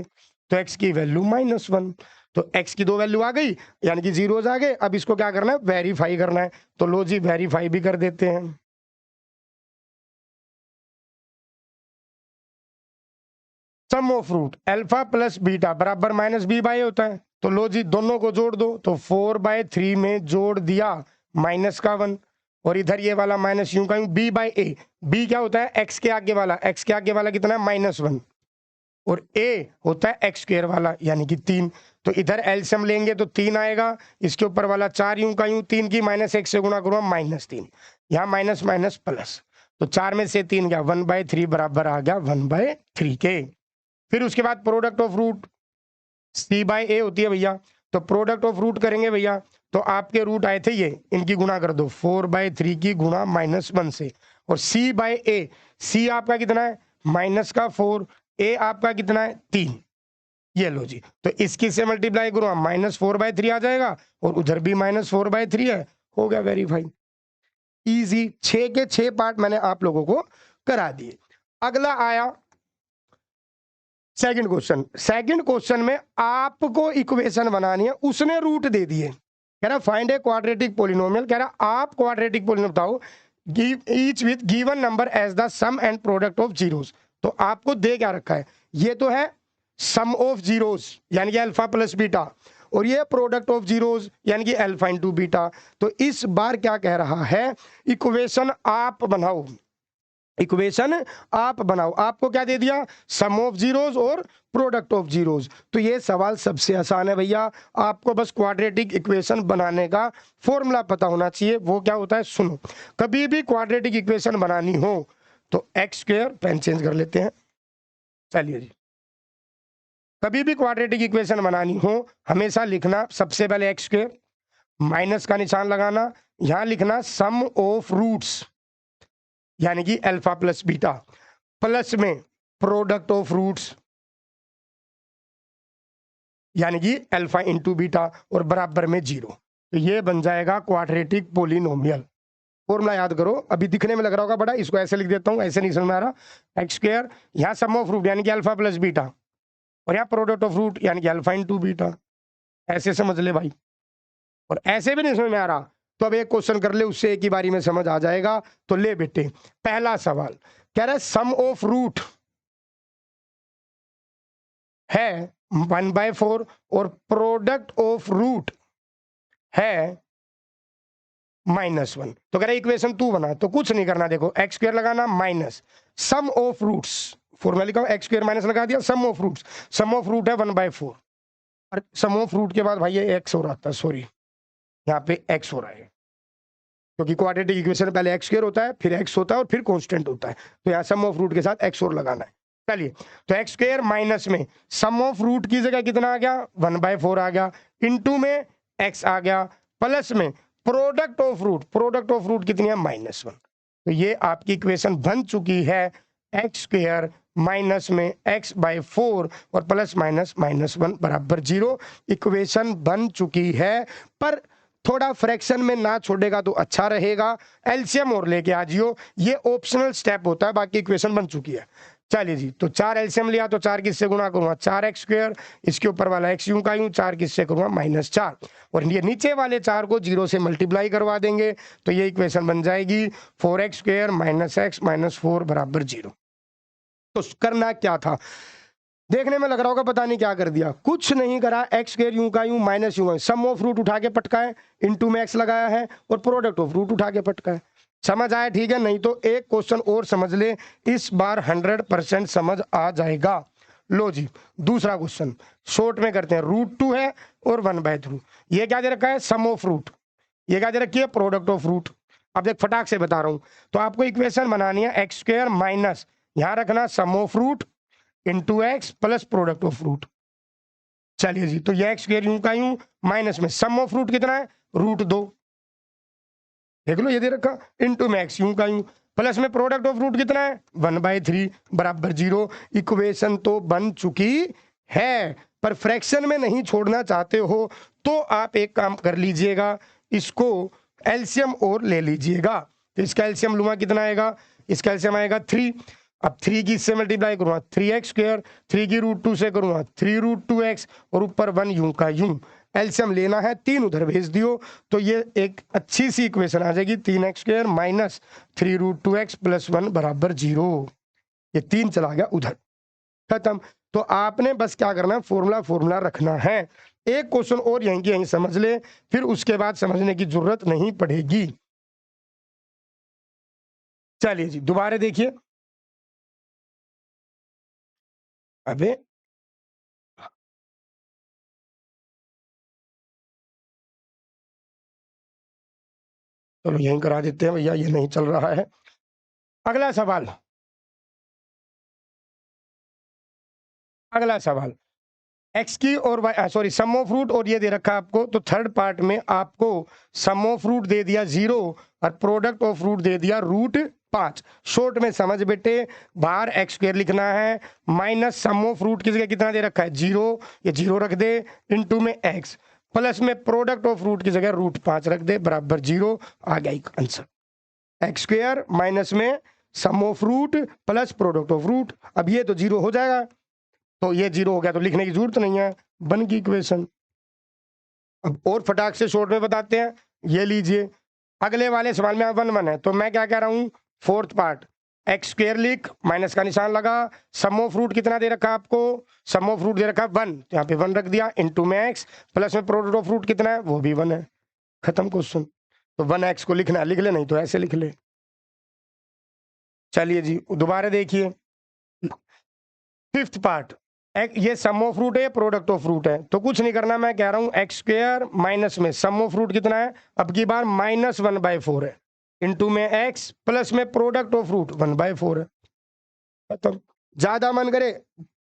तो x की वैल्यू -1, तो x की 2 वैल्यू आ गई, यानी कि जीरोज आ गए। अब इसको क्या करना है? वेरीफाई करना है, तो लो जी वेरीफाई भी कर देते हैं। Sum of root alpha plus beta बराबर माइनस बी बाई होता है, तो लो जी दोनों को जोड़ दो, तो 4/3 में जोड़ दिया माइनस का 1, और इधर ये वाला माइनस यूं का यूं, बी बाई ए, बी क्या होता है? एक्स के आगे वाला, एक्स के आगे वाला कितना है? -1, और ए होता है एक्स स्क्वायर वाला, यानी कि 3। तो इधर एलसीएम लेंगे तो 3 आएगा, इसके ऊपर वाला 4 यूं का यूं, 3 की -1 से गुणा करूंगा -3, यहाँ माइनस माइनस प्लस, तो 4 में से 3 गया 1/3 बराबर आ गया 1/3 के। फिर उसके बाद product of root C by A होती है भैया, तो प्रोडक्ट ऑफ रूट करेंगे भैया, तो आपके रूट आए थे ये, इनकी गुणा कर दो 4/3 की गुणा -1 से, और सी बाय ए, सी आपका कितना है -4, ए आपका कितना है 3, ये लो जी, तो इसकी से मल्टीप्लाई करूँ -4/3 आ जाएगा, और उधर भी -4/3 है, हो गया वेरीफाई। इजी, 6 के 6 पार्ट मैंने आप लोगों को करा दिए। अगला आया सेकंड क्वेश्चन। सेकंड क्वेश्चन में आपको इक्वेशन बनानी है, उसने रूट दे दिए, कह रहा फाइंड ए क्वाड्रेटिक पोलिनोमियल, कह रहा आप क्वाड्रेटिक पोलिनोमियल बताओ give each with given number as the sum and product of zeros. तो आपको दे क्या रखा है, ये तो है सम ऑफ जीरोस यानी कि अल्फा प्लस बीटा, और ये प्रोडक्ट ऑफ जीरोस यानी कि अल्फा इंटू बीटा। तो इस बार क्या कह रहा है, इक्वेशन आप बनाओ, इक्वेशन आप बनाओ। आपको क्या दे दिया, सम ऑफ जीरोस और प्रोडक्ट ऑफ जीरोस। तो ये सवाल सबसे आसान है भैया, आपको बस क्वाड्रेटिक इक्वेशन बनाने का फॉर्मूला पता होना चाहिए। वो क्या होता है, सुनो, कभी भी क्वाड्रेटिक इक्वेशन बनानी हो तो एक्स स्क्वायर, पेन चेंज कर लेते हैं, चलिए जी, कभी भी क्वाड्रेटिक इक्वेशन बनानी हो हमेशा लिखना सबसे पहले एक्स स्क्वायर, माइनस का निशान लगाना, यहां लिखना सम ऑफ रूट्स यानी कि अल्फा प्लस बीटा, प्लस में प्रोडक्ट ऑफ रूट्स यानी कि अल्फा इंटू बीटा, और बराबर में 0। तो ये बन जाएगा क्वाड्रेटिक पोलिनोमियल। फॉर्मूला याद करो, अभी दिखने में लग रहा होगा बड़ा, इसको ऐसे लिख देता हूं, ऐसे नहीं समझ में आ रहा। एक्स स्क्वायर, यहाँ सम ऑफ रूट यानी कि अल्फा प्लस बीटा, और यहाँ प्रोडक्ट ऑफ रूट यानी कि अल्फा इंटू बीटा, ऐसे समझ ले भाई। और ऐसे भी नहीं समझ में आ रहा तो अब एक क्वेश्चन कर ले, उससे एक ही बारी में समझ आ जाएगा। तो ले बेटे, पहला सवाल कह रहा है सम ऑफ रूट है 1/4 और प्रोडक्ट ऑफ रूट है -1। तो कह रहा है इक्वेशन तू बना, तो कुछ नहीं करना, देखो एक्स स्क्वायर लगाना minus sum of roots, formula लिखा एक्स स्क्वायर माइनस लगा दिया, sum of roots, sum of root है 1/4, और सम ऑफ रूट के बाद भाई ये एक्स हो रहा था, सॉरी यहाँ पे एक्स हो रहा है, क्योंकि क्वाड्रेटिक इक्वेशन पहले एक्स स्क्वायर होता है, फिर एक्स होता है और फिर कांस्टेंट होता है, तो यहाँ सम ऑफ रूट के साथ एक्स और लगाना है। चलिए, तो एक्स स्क्वायर माइनस में सम ऑफ रूट की जगह कितना आ गया 1/4 आ गया, इनटू में एक्स आ गया, प्लस में product of root, product of root कितनी है -1। तो ये आपकी इक्वेशन बन चुकी है एक्स स्क्वायर माइनस में x/4 और प्लस माइनस -1 बराबर 0। इक्वेशन बन चुकी है, पर थोड़ा फ्रैक्शन में ना छोड़ेगा तो अच्छा रहेगा, एलसीएम और लेके आ जियो, ये ऑप्शनल स्टेप होता है, बाकी इक्वेशन बन चुकी है। चलिए जी, तो 4 एलसीएम लिया तो 4 किससे गुणा करूंगा 4x², इसके ऊपर वाला x यूं का यूं, 4 किससे करूंगा -4, और ये नीचे वाले 4 को 0 से मल्टीप्लाई करवा देंगे, तो ये इक्वेशन बन जाएगी 4x² - x - 4 बराबर 0। तो करना क्या था, देखने में लग रहा होगा पता नहीं क्या कर दिया, कुछ नहीं करा, x² यूं का यूं माइनस यूं, सम ऑफ रूट उठा के पटकाए, इनटू में x लगाया है, और प्रोडक्ट ऑफ रूट उठा के पटकाए। समझ आया, ठीक है, नहीं तो एक क्वेश्चन और समझ ले, इस बार 100% समझ आ जाएगा। लो जी, दूसरा क्वेश्चन शॉर्ट में करते हैं, √2 है और 1/3, ये क्या दे रखा है सम ऑफ रूट, ये क्या दे रखी है प्रोडक्ट ऑफ रूट। अब देख फटाक से बता रहा हूं, तो आपको इक्वेशन बनानी है x² माइनस, यहां रखना sum of root into X plus product of root. चलिए जी, तो ये x² यूं का यूं माइनस में सम ऑफ रूट कितना है √2, देख लो ये दे रखा, इंटू में x यूं का यूं, प्लस में प्रोडक्ट ऑफ रूट कितना है 1/3 बराबर 0। इक्वेशन तो बन चुकी है, पर फ्रैक्शन में नहीं छोड़ना चाहते हो तो आप एक काम कर लीजिएगा, इसको एलसीएम और ले लीजिएगा। तो इसका एलसीएम लूंगा कितना आएगा, इसका एलसीएम आएगा 3। अब 3 की इससे मल्टीप्लाई करूंगा 3x², 3 की √2 से करूंगा 3√2x, और ऊपर 1 यूं का यूं, एलसीएम लेना है 3 उधर भेज दियो, तो ये एक अच्छी सी इक्वेशन आ जाएगी 3x² माइनस 3√2x प्लस 1 बराबर 0। ये 3 चला गया उधर, खत्म। तो आपने बस क्या करना है, फॉर्मूला रखना है। एक क्वेश्चन और यहीं की यहीं समझ ले, फिर उसके बाद समझने की जरूरत नहीं पड़ेगी। चलिए जी, दोबारा देखिए, अबे चलो यहीं करा देते हैं भैया, ये नहीं चल रहा है। अगला सवाल, अगला सवाल, एक्स की और Y sorry sum of root और ये दे रखा है आपको, तो थर्ड पार्ट में आपको सम ऑफ रूट दे दिया 0 और प्रोडक्ट ऑफ रूट दे दिया √5। शॉर्ट में समझ बेटे, बाहर एक्स स्क्वायर लिखना है माइनस सम ऑफ रूट की जगह कितना दे रखा है 0, ये 0 रख दे, इनटू में एक्स प्लस में प्रोडक्ट ऑफ रूट की जगह √5 रख दे बराबर 0। आ गया आंसर, एक्स स्क्वायर माइनस में sum of root plus product of root. अब ये तो 0 हो जाएगा, तो ये 0 हो गया तो लिखने की जरूरत नहीं है, बन की इक्वेशन। अब और फटाक से शॉर्ट में बताते हैं, ये लीजिए अगले वाले सवाल में 1 1 है, तो मैं क्या कह रहा हूं, फोर्थ पार्ट एक्स स्क्वायर लिख, माइनस का निशान लगा, सम ऑफ रूट कितना दे रखा है आपको, सम ऑफ रूट दे रखा है 1, यहाँ पे 1 रख दिया, इनटू में एक्स प्लस में प्रोडक्ट ऑफ रूट कितना है, वो भी 1 है, खत्म क्वेश्चन। तो 1x को लिखना है, लिख ले, नहीं तो ऐसे लिख ले। चलिए जी दोबारा देखिए, फिफ्थ पार्ट, ये सम ऑफ रूट है प्रोडक्ट ऑफ रूट है, तो कुछ नहीं करना, मैं कह रहा हूं एक्स स्क्वायर माइनस में सम ऑफ रूट कितना है, अब की बार -1/4 है, इनटू में एक्स प्लस में प्रोडक्ट ऑफ रूट 1/4 है। तो ज्यादा मन करे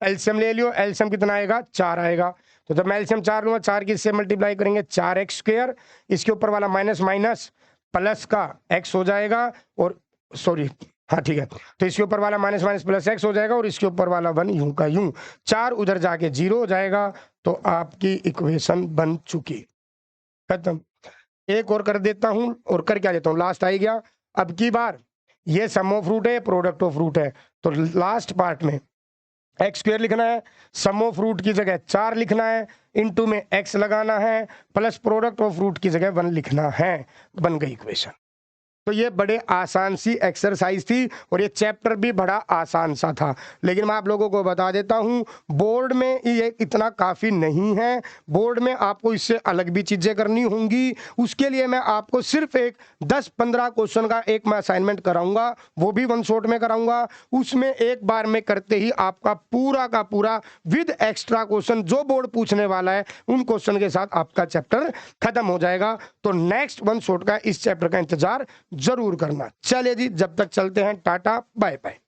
एलसीएम ले लियो, एलसीएम कितना आएगा 4 आएगा, तो जब मैं एलसीएम 4 लूंगा 4 की इससे मल्टीप्लाई करेंगे 4x स्क्वायर, इसके ऊपर वाला माइनस माइनस प्लस का x हो जाएगा, और सॉरी हाँ ठीक है, तो इसके ऊपर वाला माइनस माइनस प्लस x हो जाएगा, और इसके ऊपर वाला 1 यूं का यूं, 4 उधर जाके 0 हो जाएगा, तो आपकी इक्वेशन बन चुकी, खत्म। एक और कर देता हूं, और कर क्या देता हूं, लास्ट आई गया। अब की बार ये सम ऑफ रूट है प्रोडक्ट ऑफ रूट है, तो लास्ट पार्ट में एक्स स्क्वायर लिखना है, सम ऑफ रूट की जगह 4 लिखना है, इनटू में एक्स लगाना है, प्लस प्रोडक्ट ऑफ रूट की जगह 1 लिखना है, बन गई इक्वेशन। तो ये बड़े आसान सी एक्सरसाइज थी, और ये चैप्टर भी बड़ा आसान सा था, लेकिन मैं आप लोगों को बता देता हूँ बोर्ड में ये इतना काफ़ी नहीं है, बोर्ड में आपको इससे अलग भी चीज़ें करनी होंगी। उसके लिए मैं आपको सिर्फ एक 10-15 क्वेश्चन का एक मैं असाइनमेंट कराऊंगा, वो भी 1 शॉट में कराऊंगा, उसमें एक बार में करते ही आपका पूरा का पूरा विद एक्स्ट्रा क्वेश्चन जो बोर्ड पूछने वाला है उन क्वेश्चन के साथ आपका चैप्टर खत्म हो जाएगा। तो नेक्स्ट 1 शॉट का इस चैप्टर का इंतजार जरूर करना। चलिए जी, जब तक चलते हैं, टाटा बाय बाय।